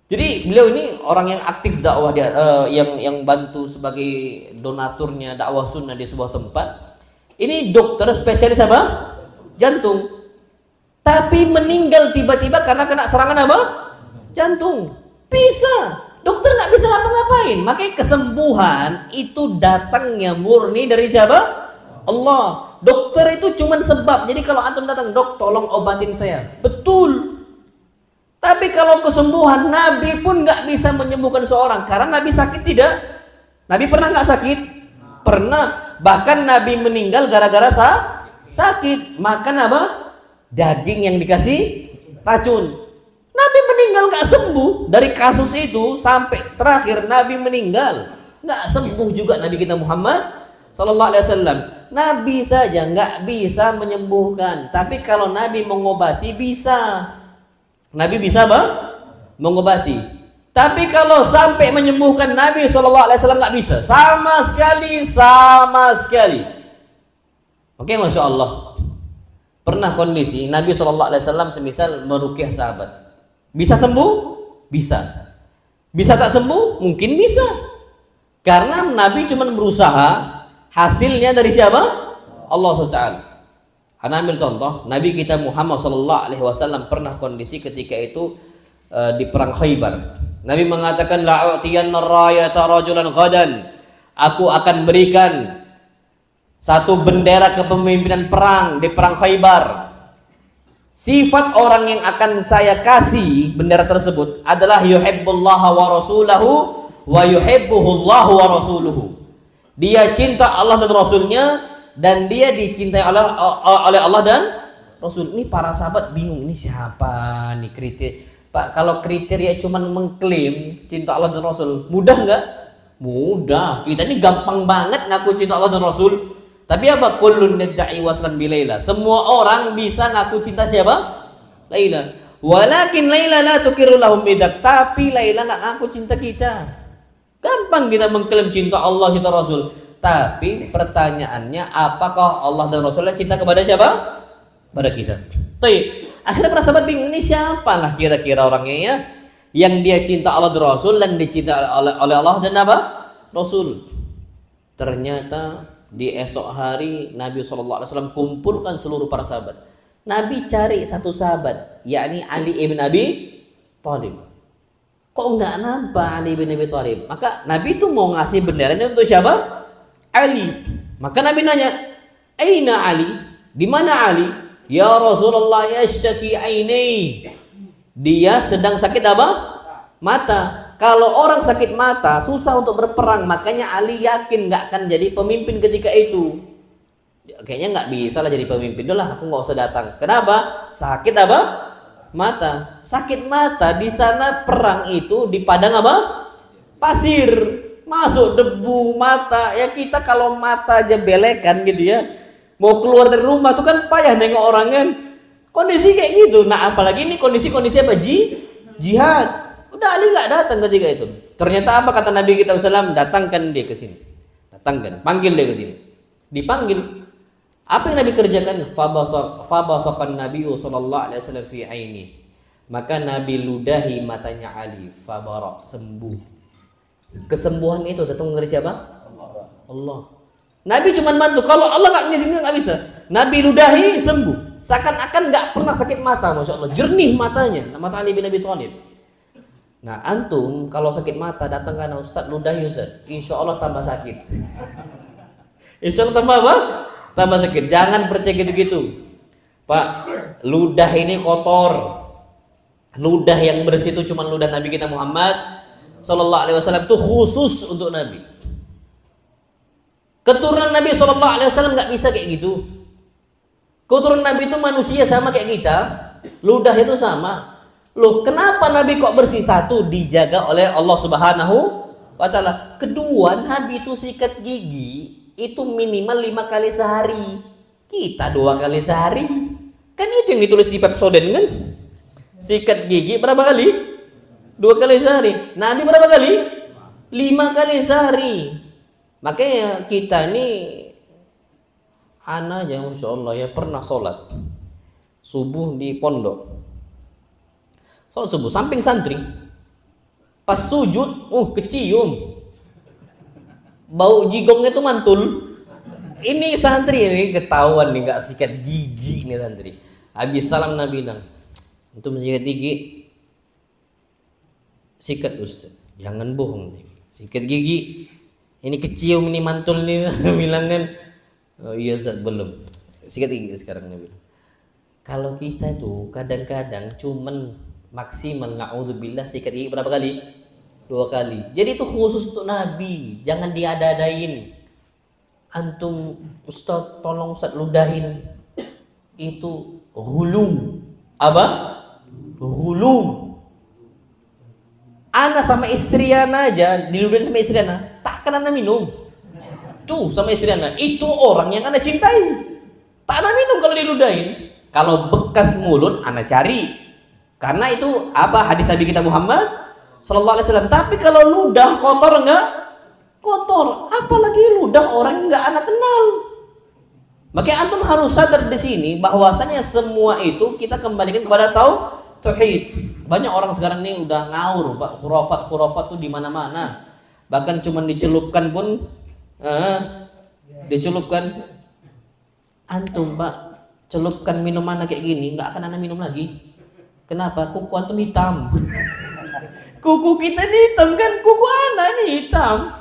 Jadi beliau ini orang yang aktif dakwah, yang bantu sebagai donaturnya dakwah sunnah di sebuah tempat. Ini dokter spesialis apa? Jantung. Tapi meninggal tiba-tiba karena kena serangan apa? Jantung. Bisa. Dokter nggak bisa ngapa-ngapain. Makanya kesembuhan itu datangnya murni dari siapa? Allah. Dokter itu cuman sebab. Jadi kalau antum datang, dok tolong obatin saya, betul. Tapi kalau kesembuhan, Nabi pun nggak bisa menyembuhkan seorang. Karena Nabi sakit tidak? Nabi pernah nggak sakit? Pernah. Bahkan Nabi meninggal gara-gara sakit. Makan apa? Daging yang dikasih racun. Nabi meninggal nggak sembuh. Dari kasus itu sampai terakhir Nabi meninggal nggak sembuh juga Nabi kita Muhammad Sallallahu Alaihi Wasallam. Nabi saja nggak bisa menyembuhkan, tapi kalau Nabi mengobati bisa. Nabi bisa apa? Mengobati. Tapi kalau sampai menyembuhkan, Nabi Sallallahu Alaihi Wasallam nggak bisa sama sekali. Oke, masya Allah. Pernah kondisi Nabi Sallallahu Alaihi Wasallam semisal meruqyah sahabat. Bisa sembuh? Bisa. Bisa tak sembuh? Mungkin bisa. Karena Nabi cuma berusaha, hasilnya dari siapa? Allah SWT. Anda ambil contoh, Nabi kita Muhammad SAW pernah kondisi ketika itu di perang Khaybar. Nabi mengatakan, la'u'tiyanna rayata rajulan ghadan. Aku akan berikan satu bendera kepemimpinan perang di perang Khaybar. Sifat orang yang akan saya kasih bendera tersebut adalah yuhibbullaha wa rasulahu wa yuhibbuhullahu wa rasuluhu. Dia cinta Allah dan Rasulnya, dan dia dicintai oleh Allah dan Rasul. Ini para sahabat bingung, ini siapa nih kriteria? Pak, kalau kriteria cuma mengklaim cinta Allah dan Rasul, mudah nggak? Mudah. Kita ini gampang banget ngaku cinta Allah dan Rasul. Tapi apa? Kullun yadda'i waslan bi Laila. Semua orang bisa ngaku cinta siapa? Laila. Walakin Laila la tukiru lahum bidak. Tapi Laila nggak ngaku cinta kita. Gampang kita mengklaim cinta Allah, cinta Rasul. Tapi pertanyaannya, apakah Allah dan Rasulnya cinta kepada siapa? Pada kita. Baik. Akhirnya para sahabat bingung, ini siapa lah kira-kira orangnya ya? Yang dia cinta Allah dan Rasul dan dicinta oleh Allah dan apa? Rasul. Ternyata di esok hari Nabi SAW kumpulkan seluruh para sahabat. Nabi cari satu sahabat, yakni Ali ibn Abi Thalib. Kok nggak nampak Ali ibn Abi Thalib? Maka Nabi itu mau ngasih benderanya untuk siapa? Ali. Maka Nabi nanya, Aina Ali? Di mana Ali? Ya Rasulullah, yashaki ainai. Dia sedang sakit apa? Mata. Kalau orang sakit mata susah untuk berperang, makanya Ali yakin nggak akan jadi pemimpin ketika itu. Kayaknya nggak bisa lah jadi pemimpin. Udah, aku nggak usah datang. Kenapa? Sakit apa? Mata. Sakit mata. Di sana perang itu di padang apa? Pasir. Masuk debu mata. Ya kita kalau mata aja belekan gitu ya, mau keluar dari rumah tuh kan payah nengok orang kan. Kondisi kayak gitu. Nah apalagi ini kondisi apa? Jihad. Udah Ali nggak datang ketika itu. Ternyata apa kata Nabi kita SAW? Datangkan dia ke sini. Datangkan, panggil dia ke sini. Dipanggil. Apa yang Nabi kerjakan? Fabasakan Nabi sallallahu alaihi wasallam fi aini. Maka Nabi ludahi matanya Ali. Fabarak, sembuh. Kesembuhan itu datang dari siapa? Allah. Nabi cuma bantu. Kalau Allah nggak ngizinkan nggak bisa. Nabi ludahi sembuh. Seakan-akan nggak pernah sakit mata, masya Allah. Jernih matanya. Mata Ali bin Abi Thalib. Nah, antum kalau sakit mata datang ke Ustaz ludahi Ustaz, insya Allah tambah sakit. Insya Allah tambah apa? Tambah sakit. Jangan percaya gitu-gitu, Pak. Ludah ini kotor. Ludah yang bersih itu cuma ludah Nabi kita Muhammad Sallallahu Alaihi Wasallam, itu khusus untuk Nabi. Keturunan Nabi Sallallahu Alaihi Wasallam nggak bisa kayak gitu. Keturunan Nabi itu manusia sama kayak kita. Ludah itu sama. Loh, kenapa Nabi kok bersih? Satu, dijaga oleh Allah Subhanahu wa Ta'ala. Kedua, Nabi itu sikat gigi itu minimal 5 kali sehari. Kita 2 kali sehari. Kan itu yang ditulis di Pepsodent kan? Sikat gigi berapa kali? 2 kali sehari. Nabi berapa kali? 5 kali sehari. Makanya kita ini anak aja Masya Allah ya pernah sholat subuh di pondok. Sholat subuh samping santri, pas sujud, kecium, bau jigongnya tuh mantul. Ini santri ini ketahuan nih nggak sikat gigi nih santri. Habis salam Nabi bilang, untuk sikat gigi, sikat Ustaz, jangan bohong nih, sikat gigi. Ini kecium ini mantul nih, bilang kan, oh iya Ustaz belum, sikat gigi sekarang Nabi. Kalau kita tuh kadang-kadang cuman maksimal na'udzubillah sikat gigi berapa kali? 2 kali. Jadi itu khusus untuk Nabi, jangan diada-adain. Antum Ustaz tolong Ustaz ludahin, itu hulu. Apa? Hulu. Ana sama istri ana aja diludahin sama istri ana, tak akan ana minum. Tuh sama istri ana, itu orang yang ana cintai. Tak ana minum kalau diludahin. Kalau bekas mulut ana cari. Karena itu apa hadis Nabi kita Muhammad Sallallahu Alaihi Wasallam. Tapi kalau ludah kotor enggak? Kotor. Apalagi ludah orang yang enggak anak kenal. Makanya antum harus sadar di sini bahwasanya semua itu kita kembalikan kepada tauhid. Banyak orang sekarang ini udah ngawur, Pak. Khurafat tuh di mana-mana. Bahkan cuma dicelupkan pun dicelupkan. Antum, Pak, celupkan minuman kayak gini, enggak akan ana minum lagi. Kenapa? Kuku antum hitam. Kuku kita ini hitam kan? Kuku anak ini hitam.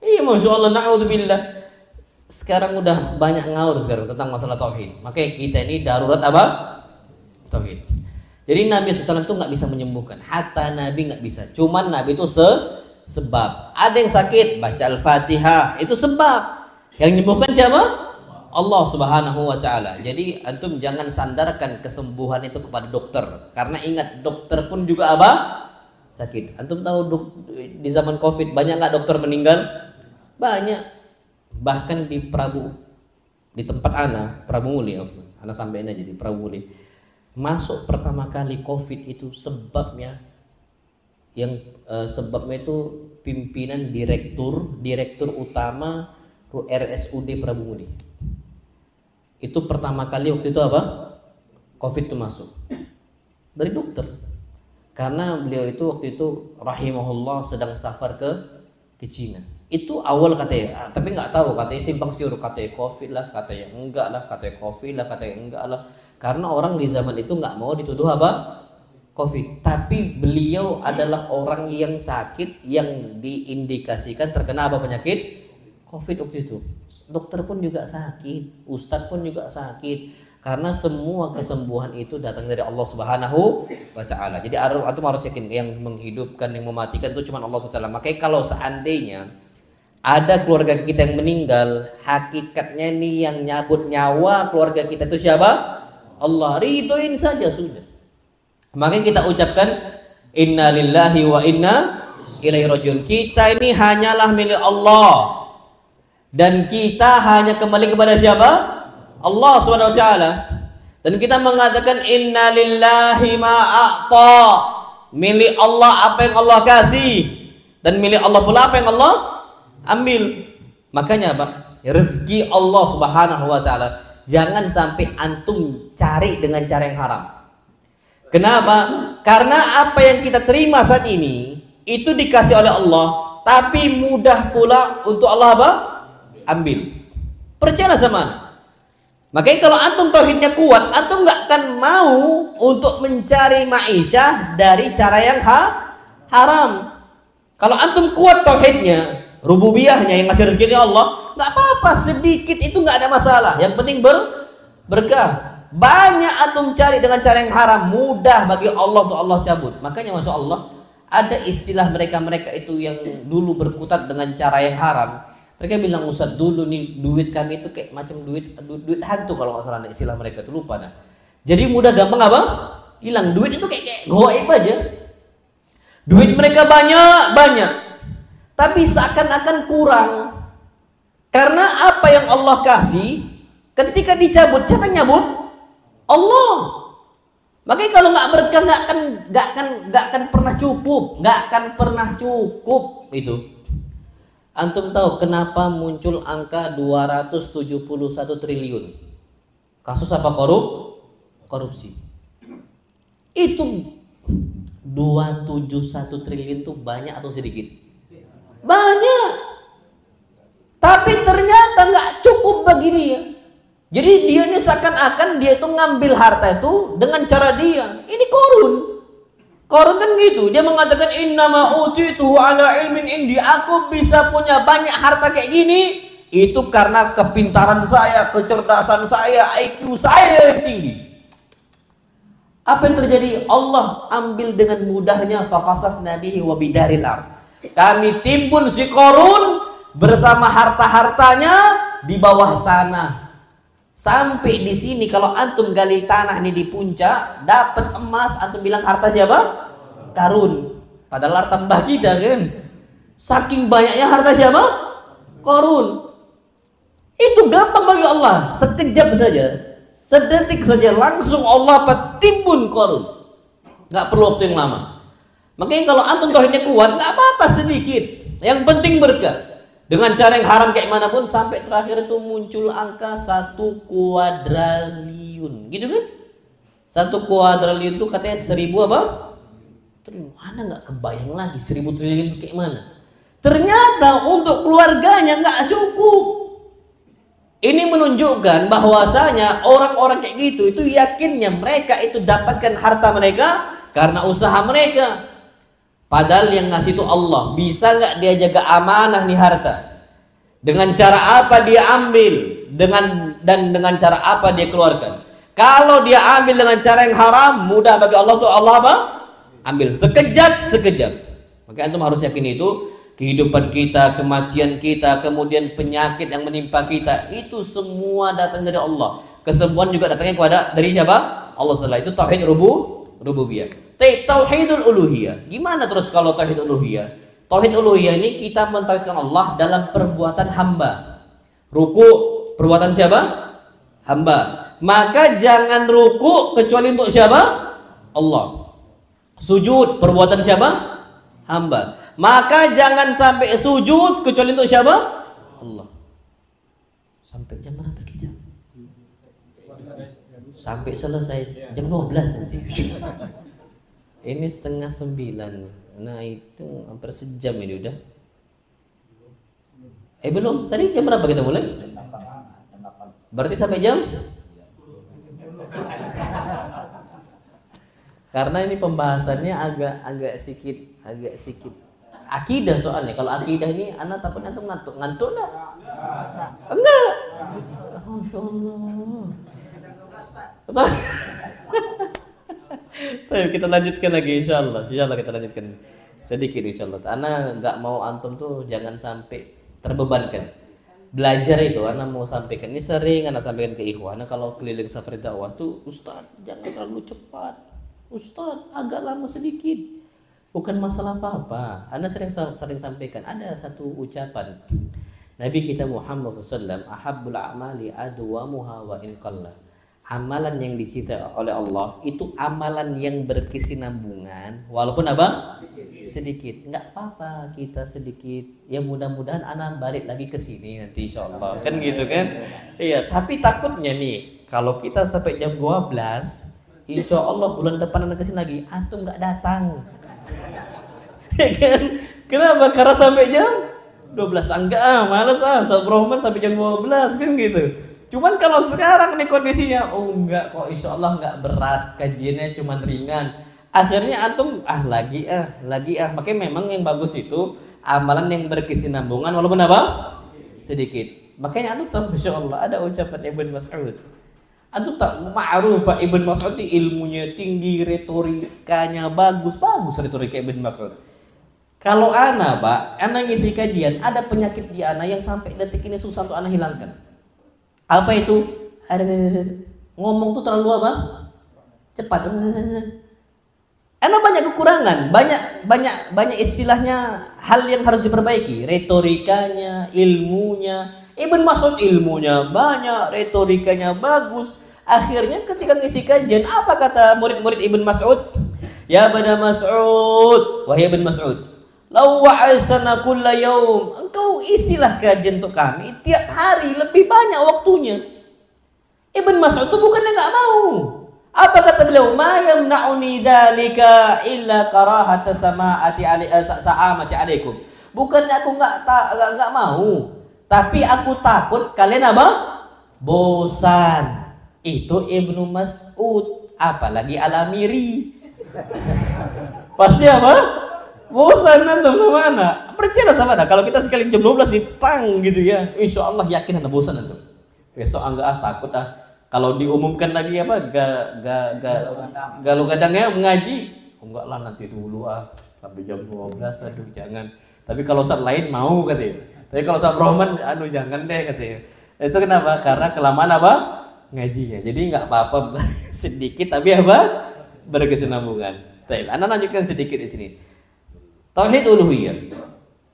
Iya, Masya Allah, na'udzubillah. Sekarang udah banyak ngawur sekarang tentang masalah tauhid. Makanya kita ini darurat apa? Tauhid. Jadi Nabi SAW itu nggak bisa menyembuhkan. Hatta Nabi nggak bisa. Cuman Nabi itu sebab. Ada yang sakit, baca Al-Fatihah. Itu sebab. Yang menyembuhkan siapa? Allah Subhanahu wa Ta'ala. Jadi antum jangan sandarkan kesembuhan itu kepada dokter, karena ingat dokter pun juga apa? Sakit. Antum tahu di zaman Covid banyak nggak dokter meninggal? Banyak. Bahkan di tempat Prabu Muli, ana sampein aja di Prabu Muli. Masuk pertama kali Covid itu sebabnya itu pimpinan direktur utama RSUD Prabu Muli. Itu pertama kali waktu itu apa? Covid itu masuk dari dokter. Karena beliau itu waktu itu rahimahullah sedang safar ke Cina. Itu awal katanya, tapi nggak tahu, katanya simpang siur, katanya Covid lah, katanya enggak lah, katanya Covid lah, katanya enggak lah. Karena orang di zaman itu nggak mau dituduh apa? Covid. Tapi beliau adalah orang yang sakit yang diindikasikan terkena apa penyakit? Covid waktu itu. Dokter pun juga sakit, ustadz pun juga sakit, karena semua kesembuhan itu datang dari Allah Subhanahu wa Ta'ala. Jadi antum harus yakin yang menghidupkan, yang mematikan itu cuma Allah Subhanahu wa Ta'ala. Makanya kalau seandainya ada keluarga kita yang meninggal, hakikatnya nih yang nyabut nyawa keluarga kita itu siapa? Allah. Ridhoin saja sudah. Makanya kita ucapkan inna lillahi wa inna ilaihi rajiun. Kita ini hanyalah milik Allah. Dan kita hanya kembali kepada siapa? Allah Subhanahu wa Ta'ala. Dan kita mengatakan inna lillahi ma a'ta Milik Allah apa yang Allah kasih, dan milik Allah pula apa yang Allah ambil. Makanya apa? Rezeki Allah Subhanahu wa taala jangan sampai antum cari dengan cara yang haram. Kenapa? Karena apa yang kita terima saat ini itu dikasih oleh Allah, tapi mudah pula untuk Allah apa? Ambil. Percayalah sama ana. Makanya kalau antum tauhidnya kuat, antum nggak akan mau untuk mencari ma'isyah dari cara yang haram. Kalau antum kuat tauhidnya, rububiyahnya, yang ngasih rezeki Allah, nggak apa-apa, sedikit itu nggak ada masalah. Yang penting berkah. Banyak antum cari dengan cara yang haram, mudah bagi Allah untuk Allah cabut. Makanya masya Allah ada istilah mereka itu yang dulu berkutat dengan cara yang haram. Mereka bilang, Ustaz, dulu nih duit kami itu kayak macam duit hantu kalau nggak salah, istilah mereka itu lupa nah. Jadi mudah gampang apa? Hilang. Duit itu kayak goib aja. Duit mereka banyak, tapi seakan-akan kurang. Karena apa yang Allah kasih ketika dicabut, siapa yang nyabut? Allah. Makanya kalau nggak berkah nggak akan pernah cukup, itu. Antum tahu kenapa muncul angka 271 triliun? Kasus apa? Korupsi. Itu 271 triliun itu banyak atau sedikit? Banyak. Tapi ternyata nggak cukup bagi dia. Jadi dia ini seakan-akan dia itu ngambil harta itu dengan cara dia. Ini korun. Korun kan gitu, dia mengatakan innama utituhu ala ilmin indi, aku bisa punya banyak harta kayak gini itu karena kepintaran saya, kecerdasan saya, IQ saya yang tinggi. Apa yang terjadi? Allah ambil dengan mudahnya, fakhasafna bihi wa bidaril ard. Kami timbun si Korun bersama harta-hartanya di bawah tanah. Sampai di sini kalau antum gali tanah nih di puncak, dapat emas, antum bilang harta siapa? Karun. Padahal harta mbah kita kan. Saking banyaknya harta siapa? Korun. Itu gampang bagi Allah, sekejap saja, sedetik saja langsung Allah timbun Korun. Nggak perlu waktu yang lama. Makanya kalau antum tauhidnya kuat, nggak apa-apa sedikit. Yang penting berkah. Dengan cara yang haram kayak manapun, sampai terakhir itu muncul angka 1 kuadraliun, gitu kan? 1 kuadraliun itu katanya 1000 apa? Triliun. Mana nggak kebayang lagi 1000 triliun itu kayak mana? Ternyata untuk keluarganya nggak cukup. Ini menunjukkan bahwasanya orang-orang kayak gitu itu yakinnya mereka itu dapatkan harta mereka karena usaha mereka. Padahal yang ngasih itu Allah. Bisa nggak dia jaga amanah nih harta? Dengan cara apa dia ambil? Dengan cara apa dia keluarkan? Kalau dia ambil dengan cara yang haram, mudah bagi Allah tuh Allah apa? Ambil sekejap. Maka antum harus yakin itu. Kehidupan kita, kematian kita, kemudian penyakit yang menimpa kita, itu semua datang dari Allah. Kesembuhan juga datangnya dari siapa? Allah Subhanahu. Itu tauhid rububiyah. Tauhidul uluhiyah. Gimana terus kalau tauhid uluhiyah? Tauhid uluhiyah ini kita mentauhidkan Allah dalam perbuatan hamba. Ruku perbuatan siapa? Hamba. Maka jangan ruku kecuali untuk siapa? Allah. Sujud perbuatan siapa? Hamba. Maka jangan sampai sujud kecuali untuk siapa? Allah. Sampai jam berapa kita? Sampai selesai jam 12 nanti. Ini 8:30. Nah itu hampir sejam ini udah. Belum. Tadi jam berapa kita mulai? Berarti sampai jam? Karena ini pembahasannya agak sedikit akidah soalnya. Kalau akidah ini anak takutnya tuh ngantuk enggak? Enggak. Masya Allah. Kita lanjutkan lagi insyaallah kita lanjutkan sedikit insyaallah. Ana nggak mau antum tuh jangan sampai terbebankan. Belajar itu ana mau sampaikan ini sering ana sampaikan ke ikhwan. Kalau keliling safari dakwah tuh, Ustaz jangan terlalu cepat. Ustaz agak lama sedikit. Bukan masalah apa-apa. Ana sering sampaikan ada satu ucapan Nabi kita Muhammad SAW, ahabbul a'mali adwamuha wa in qalla. Amalan yang dicintai oleh Allah itu amalan yang berkesinambungan, walaupun apa? Sedikit. Nggak apa-apa kita sedikit. Ya mudah-mudahan anak balik lagi ke sini nanti insya Allah. Kan gitu kan? Iya. Tapi takutnya nih, kalau kita sampai jam 12, insya Allah bulan depan anak kesini lagi, antum nggak datang. Ya kan? Kenapa? Karena sampai jam 12 enggak malas Ustaz Rohman sampai jam 12 kan gitu. Cuman kalau sekarang nih kondisinya, oh enggak kok insya Allah enggak berat, kajiannya cuma ringan. Akhirnya antum lagi. Makanya memang yang bagus itu amalan yang berkesinambungan walaupun apa? Sedikit. Makanya antum tahu Masya Allah ada ucapan Ibn Mas'ud. Antum tak ma'ruf Ibn Mas'ud ilmunya tinggi, retorikanya bagus retorika Ibn Mas'ud. Kalau ana ngisi kajian, ada penyakit di ana yang sampai detik ini susah untuk ana hilangkan. Apa itu? Ngomong tuh terlalu apa? Cepat. Karena banyak kekurangan, banyak istilahnya hal yang harus diperbaiki, retorikanya, ilmunya. Ibn Mas'ud ilmunya banyak, retorikanya bagus. Akhirnya ketika ngisi kajian, apa kata murid-murid Ibn Mas'ud? Ya Ibn Mas'ud, wahai Ibn Mas'ud, lau wa'athana kulla yaum, engkau isilah kajian untuk kami tiap hari, lebih banyak waktunya. Ibn Mas'ud itu bukannya nggak mau. Apa kata beliau? Ma yamna'uni dzalika illa karahata sa'amati alaikum. Bukannya aku nggak mau, tapi aku takut kalian apa? Bosan. Itu Ibnu Mas'ud, apalagi Al-Amiri. Pasti apa? Bosan antum sama anak. Percaya sama anak. Kalau kita sekali jam 12 ditang gitu ya, insya Allah yakin anak bosan antum. Besok enggak takut Kalau diumumkan lagi apa? Gadang-gadangnya mengaji. Enggak lah nanti dulu sampai jam 12 aduh jangan. Tapi kalau saat lain mau katanya. Tapi kalau saat Rohman aduh jangan deh katanya. Itu kenapa? Karena kelamaan apa? Ngajinya. Jadi enggak apa-apa sedikit tapi apa? Berkesinambungan. Baik, Anda lanjutkan sedikit di sini. Tauhid uluhiyah.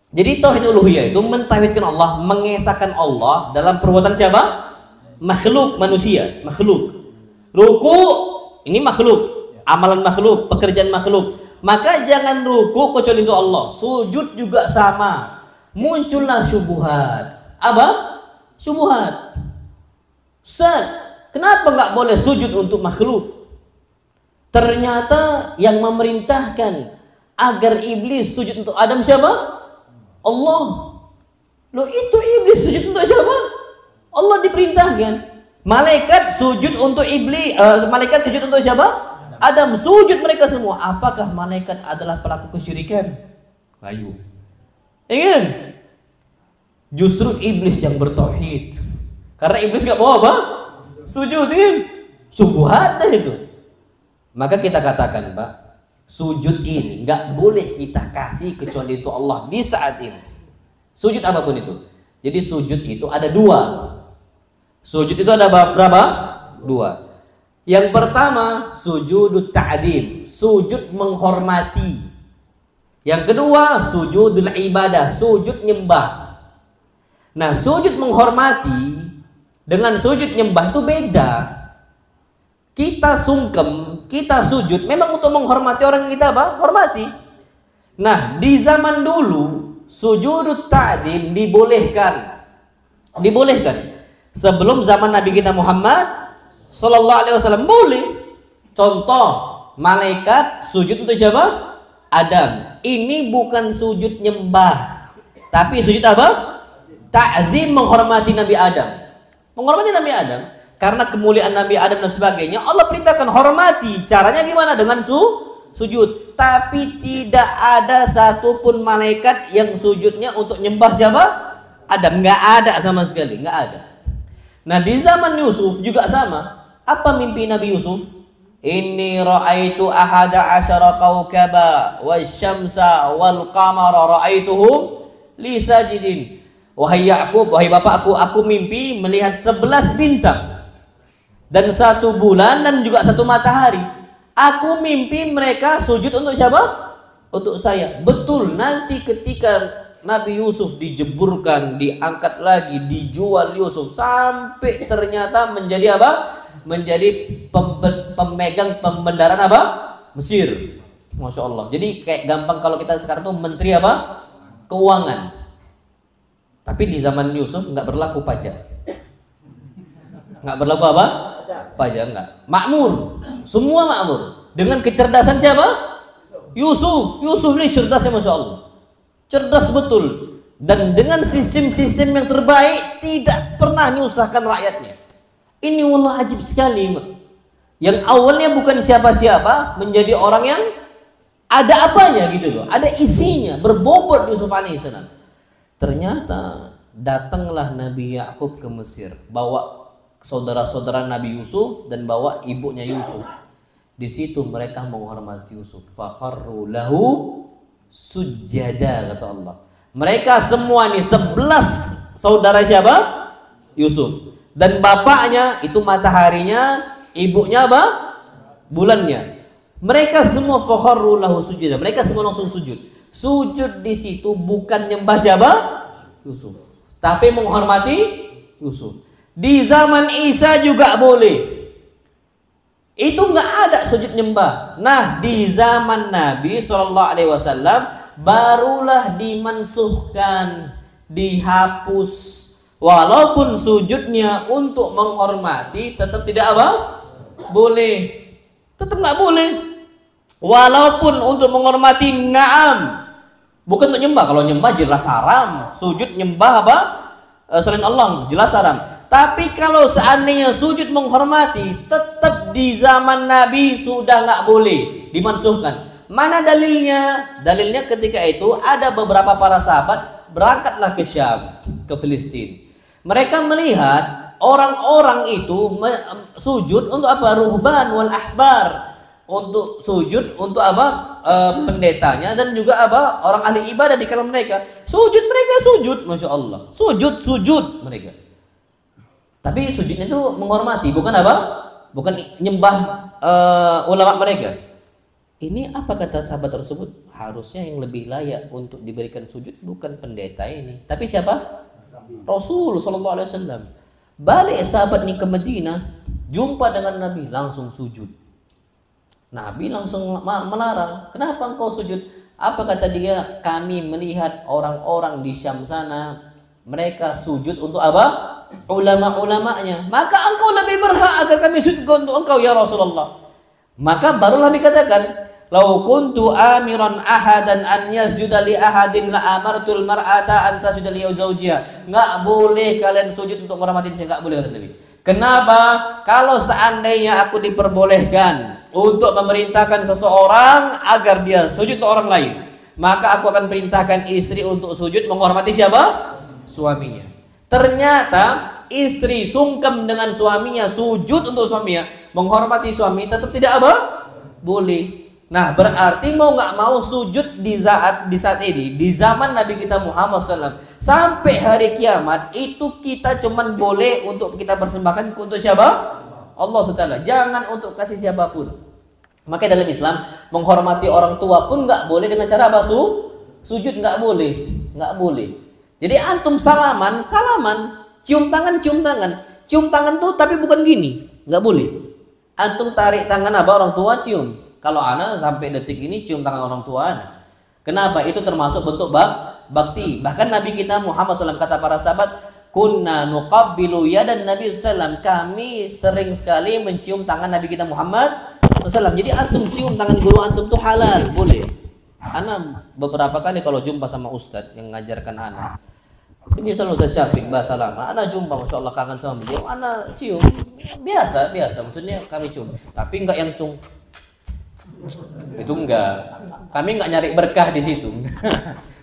Jadi tauhid uluhiyah itu mentauhidkan Allah, mengesahkan Allah dalam perbuatan siapa? Makhluk manusia, makhluk. Ruku ini makhluk, amalan makhluk, pekerjaan makhluk. Maka jangan ruku kecuali untuk Allah. Sujud juga sama. Muncullah syubhat. Apa? Syubhat. Ustaz, kenapa nggak boleh sujud untuk makhluk? Ternyata yang memerintahkan agar iblis sujud untuk Adam siapa? Allah. Loh itu iblis sujud untuk siapa? Allah diperintahkan. Malaikat sujud untuk iblis, malaikat sujud untuk siapa? Adam. Sujud mereka semua. Apakah malaikat adalah pelaku kesyirikan? Ayo. Ingin? Justru iblis yang bertauhid. Karena iblis nggak mau apa? Sujud, ingin? Syubhat itu. Maka kita katakan, Pak, sujud ini nggak boleh kita kasih kecuali itu Allah di saat ini. Sujud apapun itu. Jadi sujud itu ada dua. Sujud itu ada berapa? Dua. Yang pertama sujudut ta'dzim, sujud menghormati. Yang kedua sujudul ibadah, sujud nyembah. Nah sujud menghormati dengan sujud nyembah itu beda. Kita sungkem, kita sujud memang untuk menghormati orang yang kita apa? Hormati. Nah, di zaman dulu sujudut ta'dzim dibolehkan. Sebelum zaman Nabi kita Muhammad sallallahu alaihi wasallam boleh. Contoh, malaikat sujud untuk siapa? Adam. Ini bukan sujud nyembah, tapi sujud apa? Ta'dzim, menghormati Nabi Adam. Menghormati Nabi Adam. Karena kemuliaan Nabi Adam dan sebagainya, Allah perintahkan hormati. Caranya gimana? Dengan sujud. Tapi tidak ada satupun malaikat yang sujudnya untuk nyembah siapa? Adam. Nggak ada sama sekali. Nggak ada. Nah di zaman Yusuf juga sama. Apa mimpi Nabi Yusuf? Inni ra'aitu ahada asyara kawkaba wasyamsa wal qamara ra'aituhum li sajidin. Wahai Yakub, wahai bapakku, aku mimpi melihat 11 bintang dan 1 bulan dan juga 1 matahari. Aku mimpi mereka sujud untuk siapa? Untuk saya. Betul, nanti ketika Nabi Yusuf dijeburkan, diangkat lagi, dijual Yusuf sampai ternyata menjadi apa? menjadi pemegang pembendaraan apa? Mesir. Masya Allah. Jadi kayak gampang kalau kita sekarang tuh menteri apa? Keuangan. Tapi di zaman Yusuf nggak berlaku pajak. Nggak berlaku apa? Pajak nggak. Makmur. Semua makmur. Dengan kecerdasan siapa? Yusuf. Yusuf ini cerdasnya Masya Allah. Cerdas betul. Dan dengan sistem-sistem yang terbaik tidak pernah menyusahkan rakyatnya. Ini wallah ajib sekali. Yang awalnya bukan siapa-siapa menjadi orang yang ada apanya gitu loh. Ada isinya, berbobot Yusuf alaihissalam. Ternyata datanglah Nabi Yakub ke Mesir, bawa saudara-saudara Nabi Yusuf dan bawa ibunya Yusuf. Di situ mereka menghormati Yusuf. Fakharru lahu sujada kata Allah. Mereka semua nih 11 saudara siapa? Yusuf. Dan bapaknya itu mataharinya, ibunya apa? Bulannya. Mereka semua fakharru lahu sujada. Mereka semua langsung sujud. Sujud di situ bukan nyembah siapa? Yusuf. Tapi menghormati Yusuf. Di zaman Isa juga boleh. Itu nggak ada sujud nyembah. Nah, di zaman Nabi SAW barulah dimansuhkan, dihapus. Walaupun sujudnya untuk menghormati tetap tidak apa? Boleh. Tetap nggak boleh. Walaupun untuk menghormati na'am. Bukan untuk nyembah. Kalau nyembah jelas haram. Sujud nyembah apa? Selain Allah jelas haram. Tapi kalau seandainya sujud menghormati, tetap di zaman Nabi sudah nggak boleh, dimansuhkan. Mana dalilnya? Dalilnya ketika itu ada beberapa para sahabat berangkatlah ke Syam, ke Filistin. Mereka melihat orang-orang itu sujud untuk apa? Ruhban wal ahbar. Untuk sujud untuk apa? Pendetanya dan juga apa? Orang ahli ibadah di kalangan mereka. Sujud mereka sujud, Masya Allah. Sujud mereka. Tapi sujudnya itu menghormati, bukan apa? Bukan nyembah ulama mereka. Ini apa kata sahabat tersebut? Harusnya yang lebih layak untuk diberikan sujud bukan pendeta ini, tapi siapa? Rasul sallallahu alaihi wasallam. Balik sahabat ini ke Madinah, jumpa dengan Nabi, langsung sujud. Nabi langsung melarang. Kenapa engkau sujud? Apa kata dia? Kami melihat orang-orang di Syam sana, mereka sujud untuk apa? Ulama-ulamanya. Maka engkau lebih berhak agar kami sujud untuk engkau ya Rasulullah. Maka barulah dikatakan, "Lau kuntu amiran ahadan an yasjuda li ahadin la amartul mar'ata an tasjuda li zawjiha." Enggak boleh kalian sujud untuk menghormati, enggak boleh kata Nabi. Kenapa? Kalau seandainya aku diperbolehkan untuk memerintahkan seseorang agar dia sujud untuk orang lain, maka aku akan perintahkan istri untuk sujud menghormati siapa? Suaminya. Ternyata istri sungkem dengan suaminya, sujud untuk suaminya, menghormati suami, tetap tidak apa? Boleh. Nah, berarti mau nggak mau sujud di saat ini, di zaman Nabi kita Muhammad SAW sampai hari kiamat itu kita cuman boleh untuk kita persembahkan untuk siapa? Allah SWT. Jangan untuk kasih siapapun. Makanya dalam Islam menghormati orang tua pun nggak boleh dengan cara apa? Sujud nggak boleh, nggak boleh. Jadi antum salaman, cium tangan tuh tapi bukan gini, nggak boleh. Antum tarik tangan apa orang tua cium. Kalau ana sampai detik ini cium tangan orang tua ana. Kenapa? Itu termasuk bentuk bakti. Bahkan Nabi kita Muhammad SAW kata para sahabat, kunna nuqabbilu yadan Nabi SAW. Kami sering sekali mencium tangan Nabi kita Muhammad SAW. Jadi antum cium tangan guru antum tuh halal, boleh. Ana beberapa kali kalau jumpa sama ustadz yang mengajarkan ana, ini selalu Ustaz Syafiq bahasa lama. Ana jumpa, Masya Allah kangen sama beliau. Ana cium, biasa. Maksudnya kami cium, tapi enggak yang cium. Itu enggak. Kami enggak nyari berkah di situ.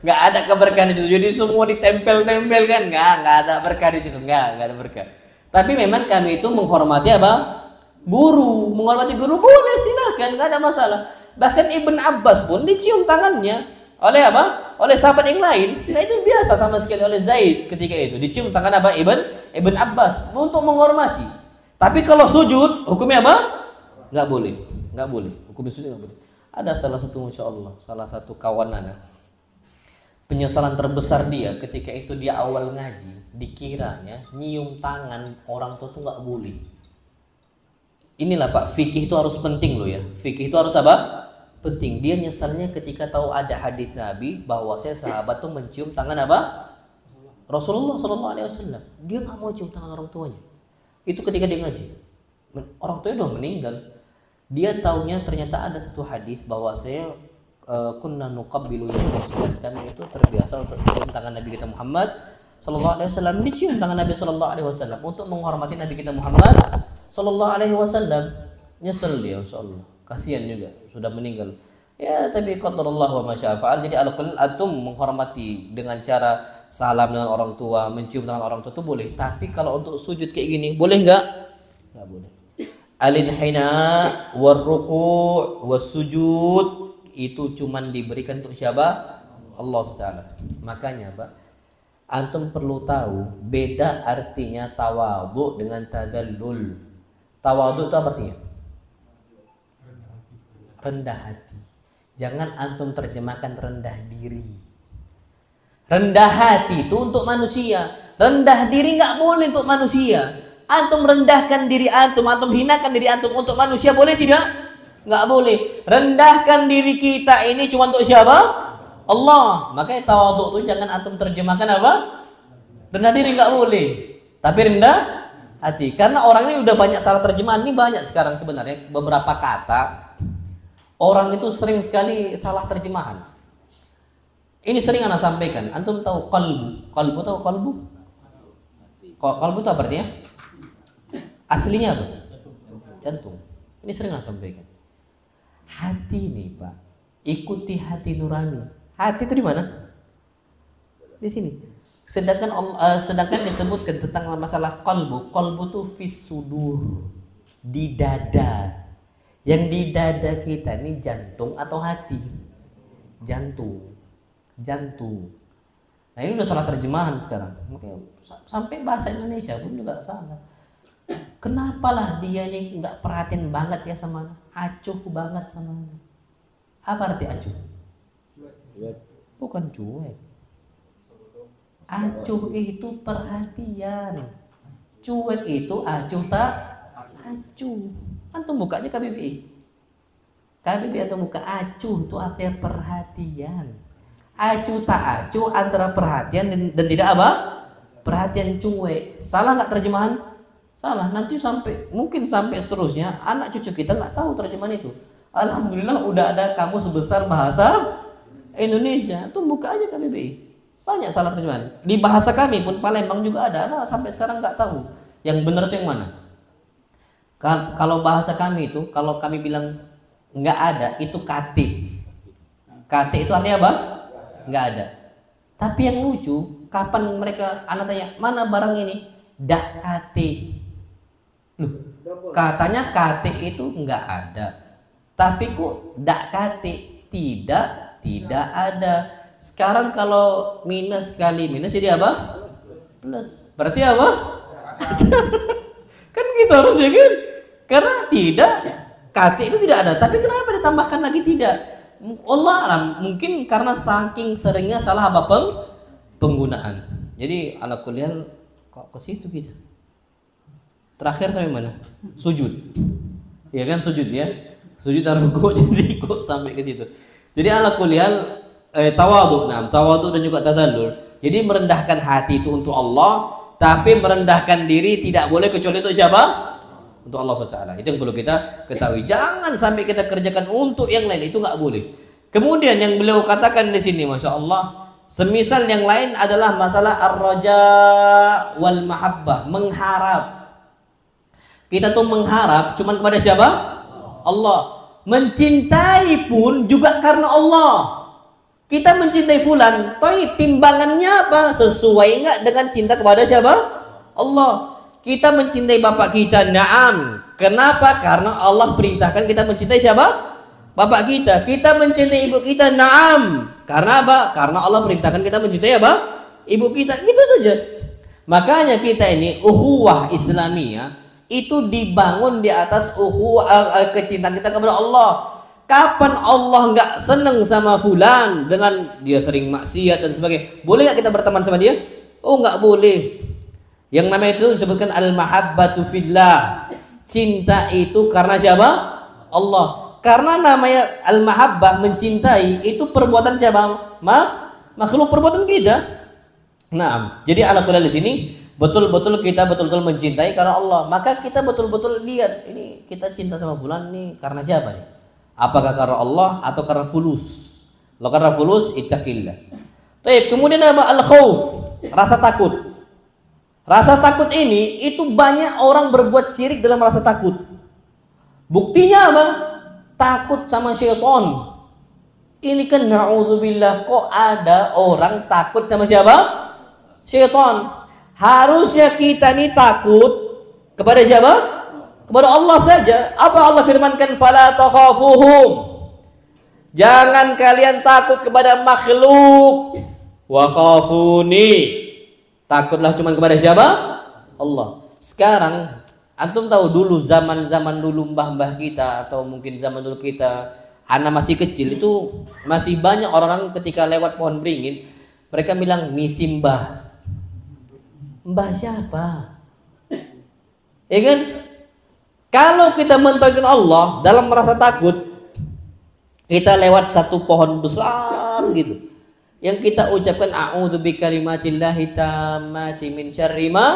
Enggak ada keberkahan di situ. Jadi semua ditempel-tempel kan? Enggak ada berkah di situ. Enggak ada berkah. Tapi memang kami itu menghormati apa? Guru. Menghormati guru boleh, silakan, enggak ada masalah. Bahkan Ibn Abbas pun dicium tangannya oleh apa? Oleh sahabat yang lain. Nah itu biasa sama sekali oleh Zaid ketika itu dicium tangan apa? Ibn Abbas untuk menghormati. Tapi kalau sujud hukumnya apa? Nggak boleh. Hukumnya sujud nggak boleh. Ada salah satu, Masya Allah, salah satu kawan anak, penyesalan terbesar dia ketika itu dia awal ngaji, dikiranya nyium tangan orang tua tuh nggak boleh. Inilah Pak, fikih itu harus penting loh ya. Fikih itu harus apa? Penting. Dia nyesalnya ketika tahu ada hadis Nabi bahwa saya sahabat tuh mencium tangan apa? Rasulullah Sallallahu Alaihi Wasallam. Dia nggak mau cium tangan orang tuanya. Itu ketika dia ngaji. Orang tuanya udah meninggal. Dia taunya ternyata ada satu hadis bahwa saya kunna nuqabbilu yadayhi, kami itu terbiasa untuk cium tangan Nabi kita Muhammad Sallallahu Alaihi Wasallam. Dicium tangan Nabi Sallallahu Alaihi Wasallam untuk menghormati Nabi kita Muhammad Sallallahu Alaihi Wasallam. Nyesel dia, insyaallah. Kasihan juga, sudah meninggal. Ya, tapi qadarullah wa masya fa'al. Jadi alaqul antum menghormati dengan cara salam dengan orang tua, mencium tangan orang tua itu boleh. Tapi kalau untuk sujud kayak gini, boleh enggak? Enggak boleh. Al-inhina war ruku' was sujud itu cuman diberikan untuk siapa? Allah Subhanahu. Makanya, Pak, antum perlu tahu beda artinya tawadhu dengan tadallul. Tawadhu itu apa artinya? Rendah hati. Jangan antum terjemahkan rendah diri. Rendah hati itu untuk manusia. Rendah diri nggak boleh untuk manusia. Antum rendahkan diri antum hinakan diri antum untuk manusia boleh tidak? Nggak boleh. Rendahkan diri kita ini cuma untuk siapa? Allah. Makanya tawadhu itu jangan antum terjemahkan apa? Rendah diri nggak boleh. Tapi rendah hati. Karena orang ini udah banyak salah terjemahan. Ini banyak sekarang sebenarnya beberapa kata. Orang itu sering sekali salah terjemahan. Ini sering anak sampaikan. Antum tahu qalbu? Qalbu tahu qalbu? Qalbu itu apa artinya? Aslinya apa? Jantung. Ini sering anak sampaikan. Hati nih, Pak. Ikuti hati nurani. Hati itu di mana? Di sini. Sedangkan disebutkan tentang masalah qalbu. Qalbu itu fis sudur. Di dada. Yang di dada kita ini jantung atau hati? Jantung. Nah ini udah salah terjemahan sekarang. Sampai bahasa Indonesia pun juga salah. Kenapalah dia ini nggak perhatian banget ya sama acuh banget sama. Apa arti acuh? Bukan cuek. Acuh itu perhatian. Cuek itu acuh tak acuh. Antum buka aja KBBI. KBBI atau buka acuh itu artinya perhatian. Acuh tak acuh antara perhatian dan tidak apa? Perhatian cuek. Salah nggak terjemahan? Salah. Nanti mungkin sampai seterusnya anak cucu kita nggak tahu terjemahan itu. Alhamdulillah udah ada kamus sebesar bahasa Indonesia. Antum buka aja KBBI. Banyak salah terjemahan. Di bahasa kami pun Palembang juga ada. Anak sampai sekarang nggak tahu yang benar itu yang mana. Kalau bahasa kami itu, kalau kami bilang nggak ada, itu kate. Kate itu artinya apa? Nggak ada. Tapi yang lucu, kapan mereka anak tanya, mana barang ini? Dak kate. Loh, katanya kate itu nggak ada. Tapi kok dak kate? Tidak ada. Sekarang kalau minus kali minus jadi apa? Plus. Berarti apa? Kan gitu harusnya kan? Karena tidak, kate itu tidak ada. Tapi kenapa ditambahkan lagi tidak? Allah alam, mungkin karena saking seringnya salah apa penggunaan. Jadi ala kuliah kok ke situ gitu. Terakhir sampai mana? Sujud. Ya kan sujud ya. Sujud dan ruku jadi kok sampai ke situ. Jadi ala kuliah tawadhu dan juga tadallul. Jadi merendahkan hati itu untuk Allah, tapi merendahkan diri tidak boleh kecuali untuk siapa? Untuk Allah SWT. Itu yang perlu kita ketahui. Jangan sampai kita kerjakan untuk yang lain, itu nggak boleh. Kemudian yang beliau katakan di sini, masya Allah, semisal yang lain adalah masalah ar-raja wal mahabbah, mengharap. Kita tuh mengharap cuman kepada siapa? Allah. Mencintai pun juga karena Allah. Kita mencintai fulan, toh timbangannya apa? Sesuai nggak dengan cinta kepada siapa? Allah. Kita mencintai bapak kita, na'am. Kenapa? Karena Allah perintahkan kita mencintai siapa? Bapak kita. Kita mencintai ibu kita, na'am. Karena apa? Karena Allah perintahkan kita mencintai apa? Ibu kita. Gitu saja. Makanya kita ini ukhuwah Islamiyah itu dibangun di atas kecintaan kita kepada Allah. Kapan Allah nggak seneng sama fulan dengan dia sering maksiat dan sebagainya, boleh nggak kita berteman sama dia? Oh nggak boleh. Yang namanya itu disebutkan al-mahabbatu fillah, Cinta itu karena siapa? Allah. Karena namanya al-mahabbah, mencintai, itu perbuatan siapa? Makhluk, perbuatan kita. Nah, jadi ala kulli di sini betul-betul kita betul-betul mencintai karena Allah. Maka kita betul-betul lihat ini kita cinta sama fulan nih karena siapa nih? Apakah karena Allah atau karena fulus? Kalau karena fulus, ittaqillah. Baik, kemudian apa? Al-khauf, rasa takut. Rasa takut ini itu banyak orang berbuat syirik dalam rasa takut. Buktinya apa? Takut sama syaitan. Ini kan na'udzubillah, kok ada orang takut sama siapa? Syaitan. Harusnya kita nih takut kepada siapa? Kepada Allah saja. Apa Allah firmankan? Fala takhafuhum. Jangan kalian takut kepada makhluk. Wa khafuni. Takutlah cuma kepada siapa? Allah. Sekarang antum tahu dulu zaman-zaman dulu mbah-mbah kita atau mungkin zaman dulu kita anak masih kecil itu masih banyak orang ketika lewat pohon beringin mereka bilang misi mbah. Mbah siapa? Ya kan? Kalau kita mentauhidkan Allah dalam merasa takut, kita lewat satu pohon besar gitu. Yang kita ucapkan a'udzu bikalimatillahi tammati min syarri ma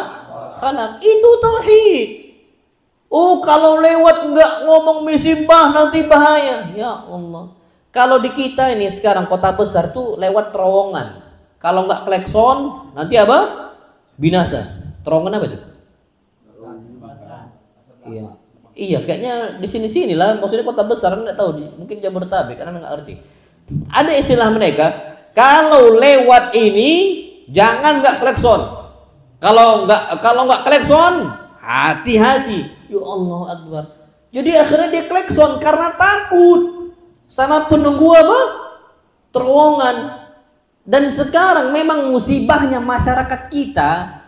khalaq. Itu tauhid. Oh, kalau lewat enggak ngomong misi mbah nanti bahaya. Ya Allah. Kalau di kita ini sekarang kota besar tuh lewat terowongan. Kalau enggak klekson nanti apa? Binasa. Terowongan apa tuh? Iya. Iya, kayaknya di sini-sini lah. Maksudnya kota besar enggak tahu, mungkin Jabodetabek karena enggak ngerti. Ada istilah mereka, kalau lewat ini jangan enggak klekson. Kalau enggak klekson, hati-hati. Ya Allah Akbar. Jadi akhirnya dia klekson karena takut sama penunggu apa? Terowongan. Dan sekarang memang musibahnya masyarakat kita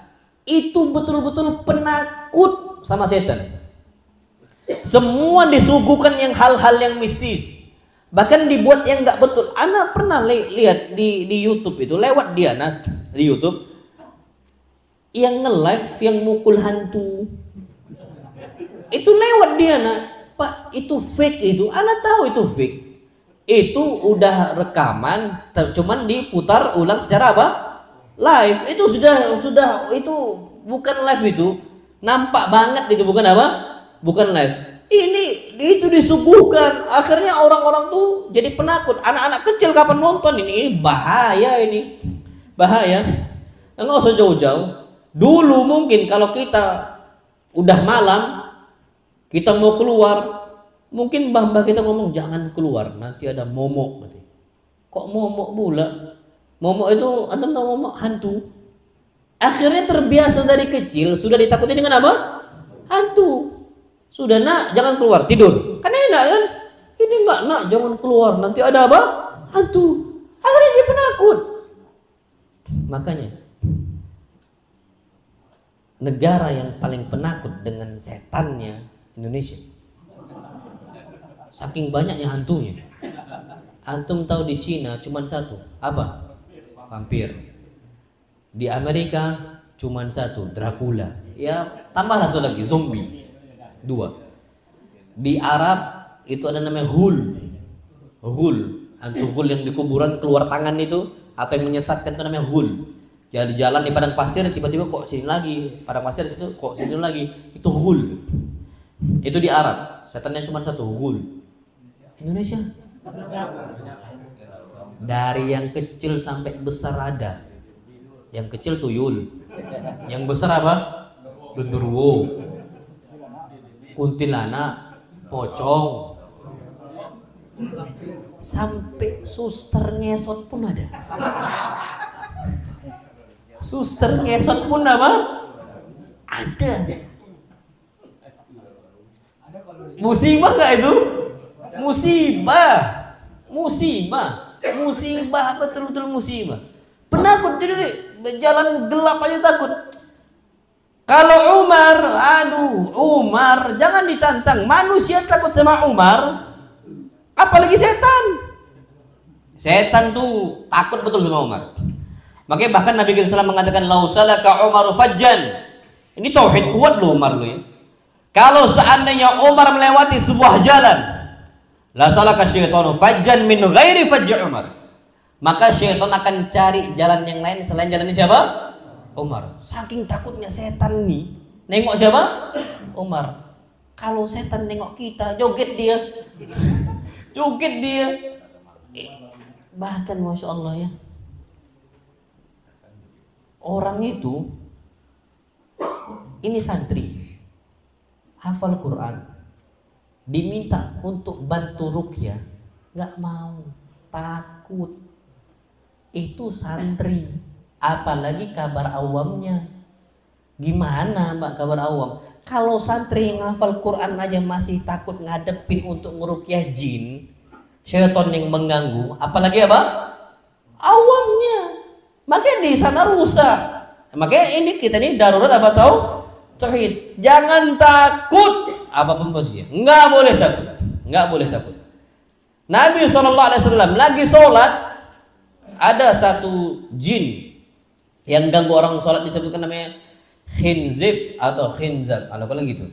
itu betul-betul penakut sama setan. Semua disuguhkan yang hal-hal yang mistis. Bahkan dibuat yang nggak betul. Ana pernah lihat di YouTube itu, lewat dia di YouTube yang nge-live yang mukul hantu. Itu lewat dia Pak, itu fake itu. Ana tahu itu fake. Itu udah rekaman, cuman diputar ulang secara apa? Live. Itu sudah itu bukan live itu. Nampak banget itu bukan apa? Bukan live. Ini itu disuguhkan, akhirnya orang-orang tuh jadi penakut. Anak-anak kecil kapan nonton ini bahaya ini. Bahaya. Enggak usah jauh-jauh. Dulu mungkin kalau kita udah malam, kita mau keluar, mungkin mbah-mbah kita ngomong jangan keluar, nanti ada momok. Kok momok pula? Momok itu, antum tahu momok? Hantu. Akhirnya terbiasa dari kecil, sudah ditakuti dengan apa? Hantu. Sudah nak, jangan keluar, tidur. Kan enak kan? Ini enggak nak, jangan keluar, nanti ada apa? Hantu. Akhirnya dia penakut. Makanya negara yang paling penakut dengan setannya Indonesia. Saking banyaknya hantunya. Antum tahu di Cina cuma satu, apa? Vampir. Di Amerika cuma satu, Dracula. Ya tambahlah satu lagi, zombie. 2. Di Arab itu ada namanya ghul. Hantu ghul yang di kuburan keluar tangan itu atau yang menyesatkan itu namanya ghul. Jadi jalan di padang pasir tiba-tiba kok sini lagi, padang pasir situ kok sini lagi, itu ghul. Itu di Arab. Setannya cuma satu, ghul. Indonesia dari yang kecil sampai besar ada. Yang kecil tuyul, yang besar apa? Genderuwo, kuntilanak, pocong, sampai suster ngesot pun ada. Suster ngesot pun apa? Ada. Musibah nggak itu? Musibah betul-betul musibah. Penakut, jadi jalan gelap aja takut. Kalau Umar jangan ditantang. Manusia takut sama Umar, apalagi setan. Setan tuh takut betul sama Umar. Makanya bahkan Nabi SAW mengatakan lau salaka Umaru fajjan. Ini tauhid kuat loh Umar loh ya. Kalau seandainya Umar melewati sebuah jalan, la salaka syaitanu fajjan min ghairi fajj Umar, maka syaitan akan cari jalan yang lain selain jalannya siapa? Umar. Saking takutnya setan nih nengok siapa? Umar. Kalau setan nengok kita, joget dia. Joget dia. Bahkan Masya Allah ya, orang itu, ini santri hafal Quran, diminta untuk bantu ruqyah, nggak mau, takut. Itu santri, apalagi kabar awamnya. Gimana mbak kabar awam? Kalau santri yang hafal Quran aja masih takut ngadepin untuk ngeruqyah jin, syaitan yang mengganggu, apalagi apa? Awamnya. Makanya di sana rusak. Makanya ini kita ini darurat apa tahu? Tauhid. Jangan takut apapun posisinya. Enggak boleh takut. Enggak boleh takut. Nabi SAW lagi sholat, ada satu jin yang ganggu orang sholat, disebutkan namanya khinzib atau khinzab. Kalau gitu.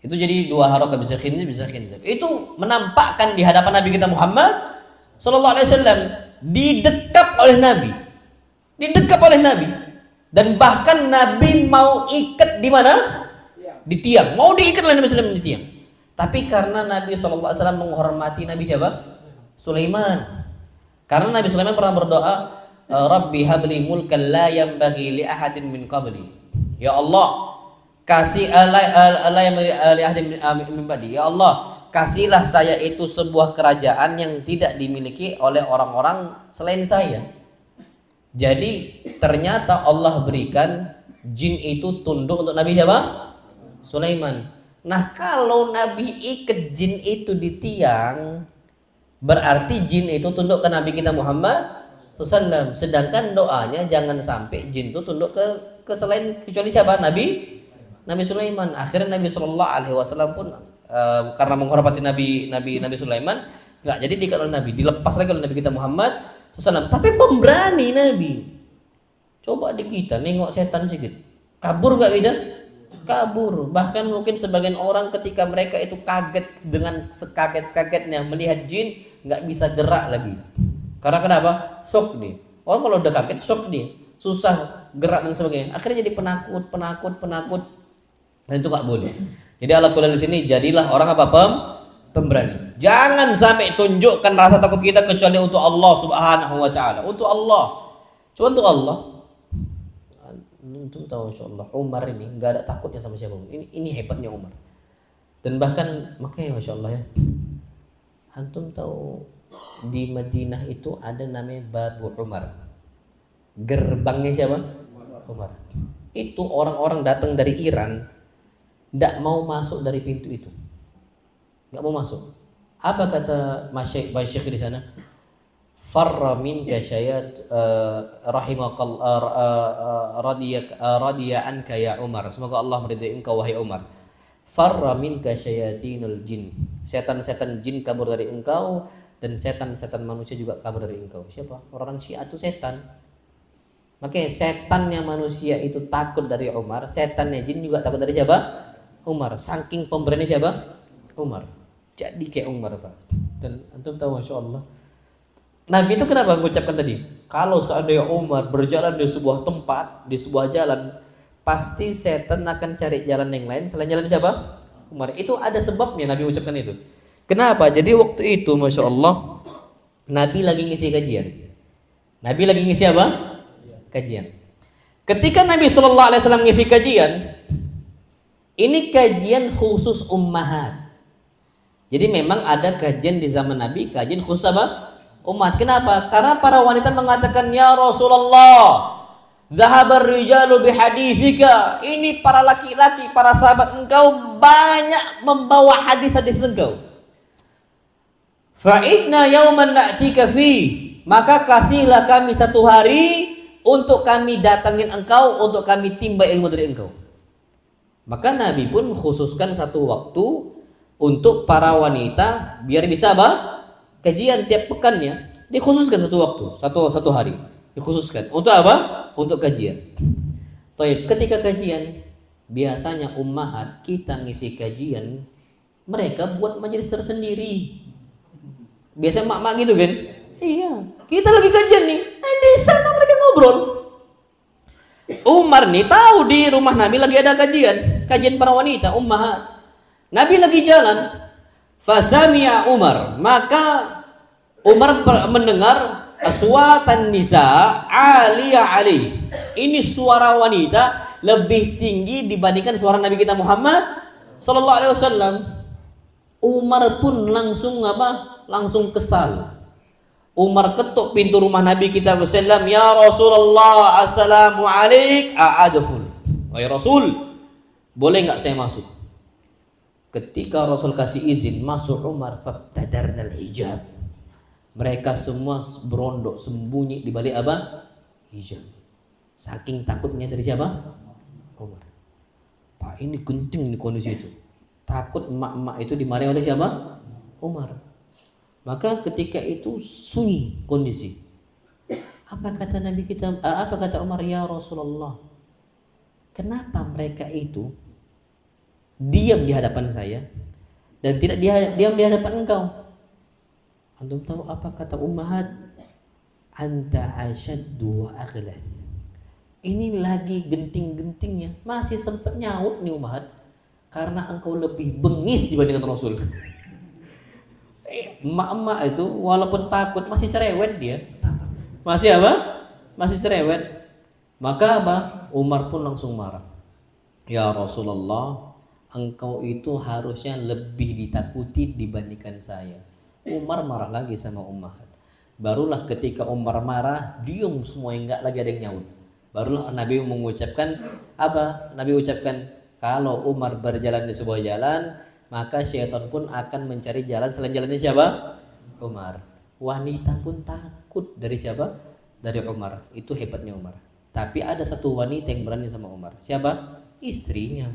Itu jadi dua harokat, bisa khinzib bisa khinzab. Itu menampakkan di hadapan Nabi kita Muhammad SAW, didekap oleh Nabi. Didekap oleh Nabi. Dan bahkan Nabi mau ikat di mana? Di tiang. Mau diikat oleh Nabi SAW di tiang. Tapi karena Nabi SAW menghormati Nabi siapa? Sulaiman. Karena Nabi Sulaiman pernah berdoa, Rabbi habli mulkan la yanbaghi li ahadin min qabli. Ya Allah, kasih ya Allah, kasihlah saya itu sebuah kerajaan yang tidak dimiliki oleh orang-orang selain saya. Jadi ternyata Allah berikan jin itu tunduk untuk Nabi siapa? Sulaiman. Nah, kalau Nabi ikat jin itu di tiang, berarti jin itu tunduk ke Nabi kita Muhammad SAW. Sedangkan doanya jangan sampai jin itu tunduk ke selain kecuali siapa? Nabi Sulaiman. Akhirnya Nabi SAW pun karena menghormati Nabi Sulaiman, nggak jadi diikat oleh Nabi, dilepas lagi oleh Nabi kita Muhammad SAW. Tapi pemberani Nabi. Coba di kita nengok setan sedikit, kabur nggak kita? Kabur. Bahkan mungkin sebagian orang ketika mereka itu kaget dengan sekaget-kagetnya melihat jin, nggak bisa gerak lagi. Karena kenapa? Shock nih. Orang kalau udah kaget shock nih, susah gerak dan sebagainya. Akhirnya jadi penakut. Dan itu nggak boleh. Jadi Allah Qur'an di sini, jadilah orang apa? Pemberani. Jangan sampai tunjukkan rasa takut kita kecuali untuk Allah Subhanahu wa taala. Untuk Allah. Cuma untuk Allah. Antum tahu insyaallah Umar ini nggak ada takutnya sama siapapun. Ini hebatnya Umar. Dan bahkan makanya Masya Allah ya, antum tahu di Madinah itu ada namanya Babu Umar. Gerbangnya siapa? Umar. Itu orang-orang datang dari Iran tidak mau masuk dari pintu itu. Nggak mau masuk. Apa kata Masyayikh di sana? Farra minka syayat radiya anka ya Umar. Semoga Allah meridai engkau wahai Umar. Farra minka syayatinul jin. Setan-setan jin kabur dari engkau dan setan-setan manusia juga kabur dari engkau. Siapa? Orang Syiah itu setan. Makanya setannya manusia itu takut dari Umar, setannya jin juga takut dari siapa? Umar. Saking pemberani siapa? Umar. Jadi kayak Umar, Pak. Dan antum tahu Masya Allah, Nabi itu kenapa mengucapkan tadi? Kalau seandainya Umar berjalan di sebuah tempat, di sebuah jalan, pasti setan akan cari jalan yang lain selain jalan siapa? Umar. Itu ada sebabnya Nabi mengucapkan itu. Kenapa? Jadi waktu itu Masya Allah, Nabi lagi ngisi kajian. Nabi lagi ngisi apa? Kajian. Ketika Nabi SAW ngisi kajian, ini kajian khusus ummahat. Jadi memang ada kajian di zaman Nabi, kajian khusus apa? Umat. Kenapa? Karena para wanita mengatakan, ya Rasulullah, dhahabar rijalu bihadithika. Ini para laki-laki, para sahabat engkau banyak membawa hadis-hadis engkau. Fa'idna yauman na'tika fi. Maka kasihlah kami satu hari untuk kami datangin engkau, untuk kami timba ilmu dari engkau. Maka Nabi pun khususkan satu waktu untuk para wanita biar bisa apa? Kajian tiap pekannya. Dikhususkan satu waktu, satu hari. Dikhususkan. Untuk apa? Untuk kajian. Taib. Ketika kajian, Biasanya ummahat kita ngisi kajian, mereka buat majelis tersendiri. Biasa mak-mak gitu kan? Iya, kita lagi kajian nih, di sana mereka ngobrol. Umar nih tahu di rumah Nabi lagi ada kajian para wanita, ummahat. Nabi lagi jalan, fasami'a Umar, maka Umar mendengar aswatan nisa aliyah ali. Ini suara wanita lebih tinggi dibandingkan suara Nabi kita Muhammad sallallahu alaihi wasallam. Umar pun langsung langsung kesal. Umar ketuk pintu rumah Nabi kita sallam, ya Rasulullah, assalamu alaik, a'adkhul. Wahai Rasul, boleh nggak saya masuk? Ketika Rasul kasih izin masuk Umar, fabtadarnal hijab. Mereka semua berondok sembunyi di balik hijab. Saking takutnya dari siapa? Umar. Pak, ini genting di kondisi itu. Takut emak-emak itu dimarahi oleh siapa? Umar. Maka ketika itu sunyi kondisi. Apa kata Nabi kita? Apa kata Umar? Ya Rasulullah, kenapa mereka itu diam di hadapan saya dan tidak diam di hadapan engkau? Antum tahu apa kata ummahat? Anta asyaddu wa aghlath. Ini lagi genting-gentingnya, masih sempat nyaut nih ummahat, karena engkau lebih bengis dibandingkan Rasul. Emak-emak itu walaupun takut masih cerewet dia. Masih apa? Masih cerewet. Maka apa? Umar pun langsung marah. Ya Rasulullah, engkau itu harusnya lebih ditakuti dibandingkan saya. Umar marah lagi sama ummahat. Barulah ketika Umar marah, diam semua, enggak lagi ada yang nyaut. Barulah Nabi mengucapkan apa? Nabi ucapkan, kalau Umar berjalan di sebuah jalan, maka syaitan pun akan mencari jalan selain jalannya siapa? Umar. Wanita pun takut dari siapa? Dari Umar. Itu hebatnya Umar. Tapi ada satu wanita yang berani sama Umar. Siapa? Istrinya.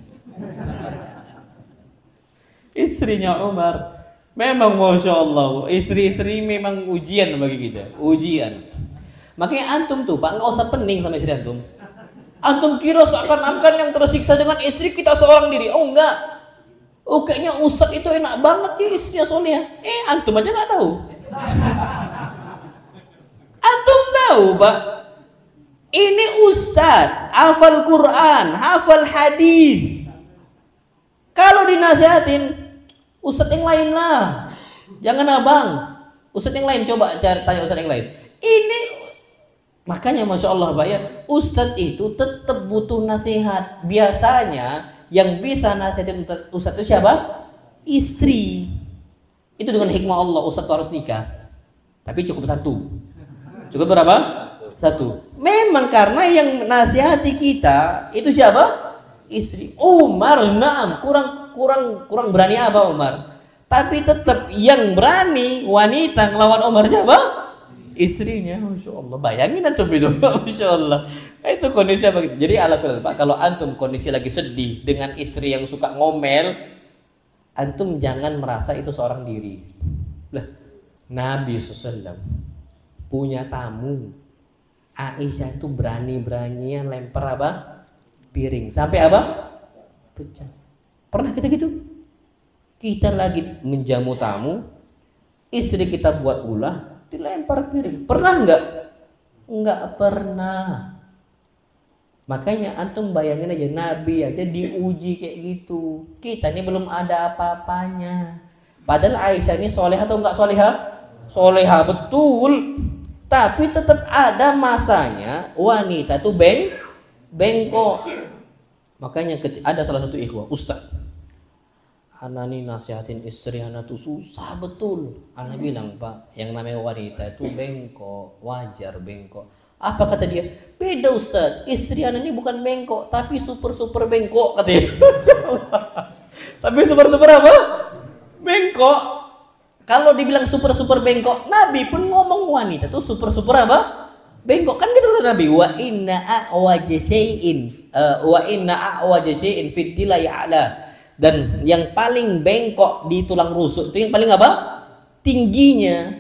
Istrinya Umar. Memang Masya Allah, istri-istri memang ujian bagi kita. Ujian. Makanya antum tuh Pak, nggak usah pening sama istri antum. Antum kira seakan-akan yang tersiksa dengan istri kita seorang diri. Oh enggak. Oh kayaknya Ustadz itu enak banget ya, istrinya soleh. Antum aja nggak tahu. Antum tahu Pak, ini Ustadz hafal Quran, hafal hadis. Kalau dinasihatin, Ustadz yang lain lah, jangan abang. Ustadz yang lain, coba cari tanya Ustadz yang lain. Ini makanya Masya Allah Pak ya, Ustadz itu tetap butuh nasihat. Biasanya yang bisa nasihatin Ustadz itu siapa? Istri. Itu dengan hikmah Allah, Ustadz itu harus nikah. Tapi cukup satu. Cukup berapa? Satu. Memang karena yang nasihati kita itu siapa? Istri. Umar, naam, kurang berani apa Umar? Tapi tetap yang berani wanita ngelawan Umar siapa? Istrinya. Masya Allah. Bayangin antum itu. Masya Allah. Itu kondisi apa gitu. Jadi alhamdulillah Pak, kalau antum kondisi lagi sedih dengan istri yang suka ngomel, antum jangan merasa itu seorang diri. Lah, Nabi SAW punya tamu. Aisyah itu berani-beranian lempar apa? Piring. Sampai apa? Pecah. Pernah kita gitu? Kita lagi menjamu tamu, istri kita buat ulah, dilempar piring. Pernah enggak? Enggak pernah. Makanya antum bayangin aja, Nabi aja diuji kayak gitu. Kita ini belum ada apa-apanya. Padahal Aisyah ini solehah atau enggak solehah? Solehah betul. Tapi tetap ada masanya wanita tuh bengkok. Makanya ada salah satu ikhwah, Ustaz, ana nih nasihatin istri ana tuh susah betul. Ana bilang, Pak, yang namanya wanita itu bengkok, wajar bengkok. Apa kata dia? Beda Ustaz, istri ana ini bukan bengkok, tapi super bengkok katanya. Tapi super apa? Bengkok. Kalau dibilang super bengkok, Nabi pun ngomong wanita tuh super apa? Bengkok. Kan gitu kata Nabi, wa inna a'waja syai'in fit dilai a'la. Dan yang paling bengkok di tulang rusuk itu yang paling apa? Tingginya.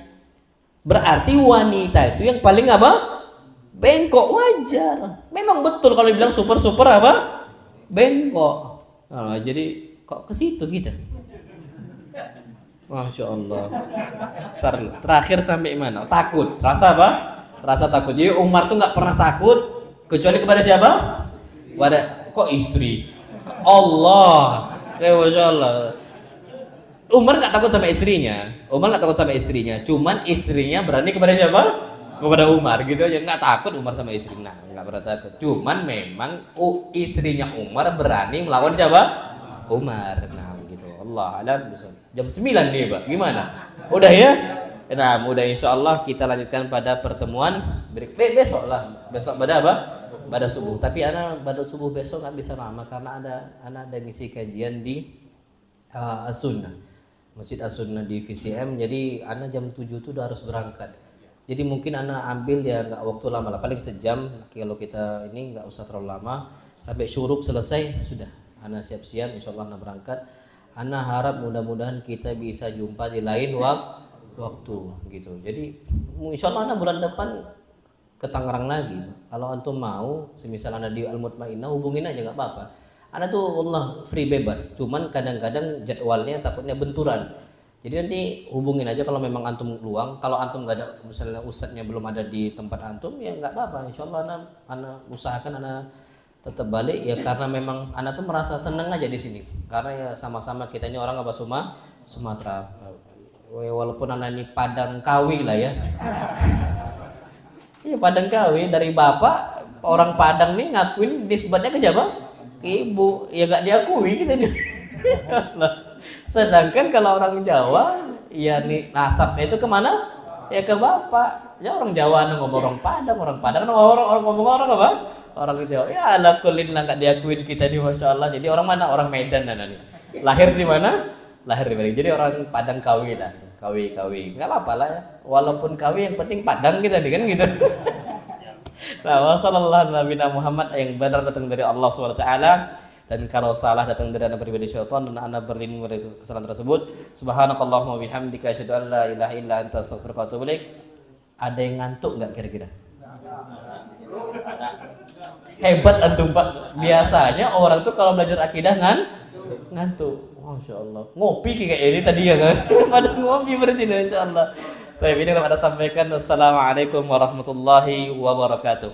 Berarti wanita itu yang paling apa? Bengkok. Wajar. Memang betul kalau dibilang super apa? bengkok. Nah, jadi kok ke situ kita? Masya Allah. Terakhir sampai mana? Takut. Rasa apa? Rasa takut. Jadi Umar tuh nggak pernah takut kecuali kepada siapa? Kepada kok istri? Allah. Masya Allah. Umar nggak takut sama istrinya. Umar nggak takut sama istrinya. Cuman istrinya berani kepada siapa? Kepada Umar gitu aja. Nggak takut Umar sama istrinya. Nggak pernah takut. Cuman memang istrinya Umar berani melawan siapa? Umar. Nah gitu. Allah alam. Jam 9 nih Pak. Gimana? Udah ya? Nah, mudah insya Allah kita lanjutkan pada pertemuan besok lah. Besok pada apa? Pada subuh. Tapi pada subuh besok nggak bisa lama karena ada ngisi kajian di As-Sunnah, Masjid As-Sunnah di VCM. Jadi jam 7 tuh udah harus berangkat. Jadi mungkin ambil ya nggak waktu lama lah, paling sejam. Kalau kita ini nggak usah terlalu lama. Sampai syuruk selesai sudah. Siap-siap insya Allah berangkat. Harap mudah-mudahan kita bisa jumpa di lain waktu gitu. Jadi insya Allah bulan depan ke Tangerang lagi. Kalau antum mau, semisal di Al-Mutmainnah, hubungin aja nggak apa-apa. Tuh Allah free bebas. Cuman kadang-kadang jadwalnya takutnya benturan. Jadi nanti hubungin aja kalau memang antum luang. Kalau antum nggak ada, misalnya ustadznya belum ada di tempat antum, ya nggak apa-apa. Insya Allah usahakan tetap balik ya, karena memang tuh merasa seneng aja di sini. Karena ya sama-sama kita ini orang Sumatera. Walaupun ini Padang Kawi lah ya. Iya Padang Kawi, dari bapak orang Padang nih ngakuin nisbatnya ke siapa? Ke ibu. Ya nggak diakui kita nih. Sedangkan kalau orang Jawa, ya nih nasabnya itu kemana? Ya ke bapak. Ya orang Jawa ngomong orang Padang ngomong orang apa? Orang Jawa. Ya ala kulin lah nggak diakuin kita nih, masya Allah. Jadi orang mana? Orang Medan nih. Lahir di mana? Lahir di Medan. Jadi orang Padang Kawi lah. Kawi. Nggak apa-apa lah ya. Walaupun Kawi yang penting Padang kita nih kan gitu. Nah, wassalamualaikum warahmatullahi Muhammad, yang benar datang dari Allah SWT, dan kalau salah datang dari anak pribadi syaitan, dan anak berlindung dari kesalahan tersebut. Subhanakallahumma bihamdika asyhadu an la ilaha illa anta astaghfiruka wa atubu ilaik. Ada yang ngantuk nggak kira-kira? Hebat antum Pak. Biasanya orang tuh kalau belajar akidah ngantuk. Masya Allah. Ngopi kayak ini tadi ya kan? Pada ngopi berarti insya Allah. Tapi ini yang ada sampaikan. Assalamualaikum warahmatullahi wabarakatuh.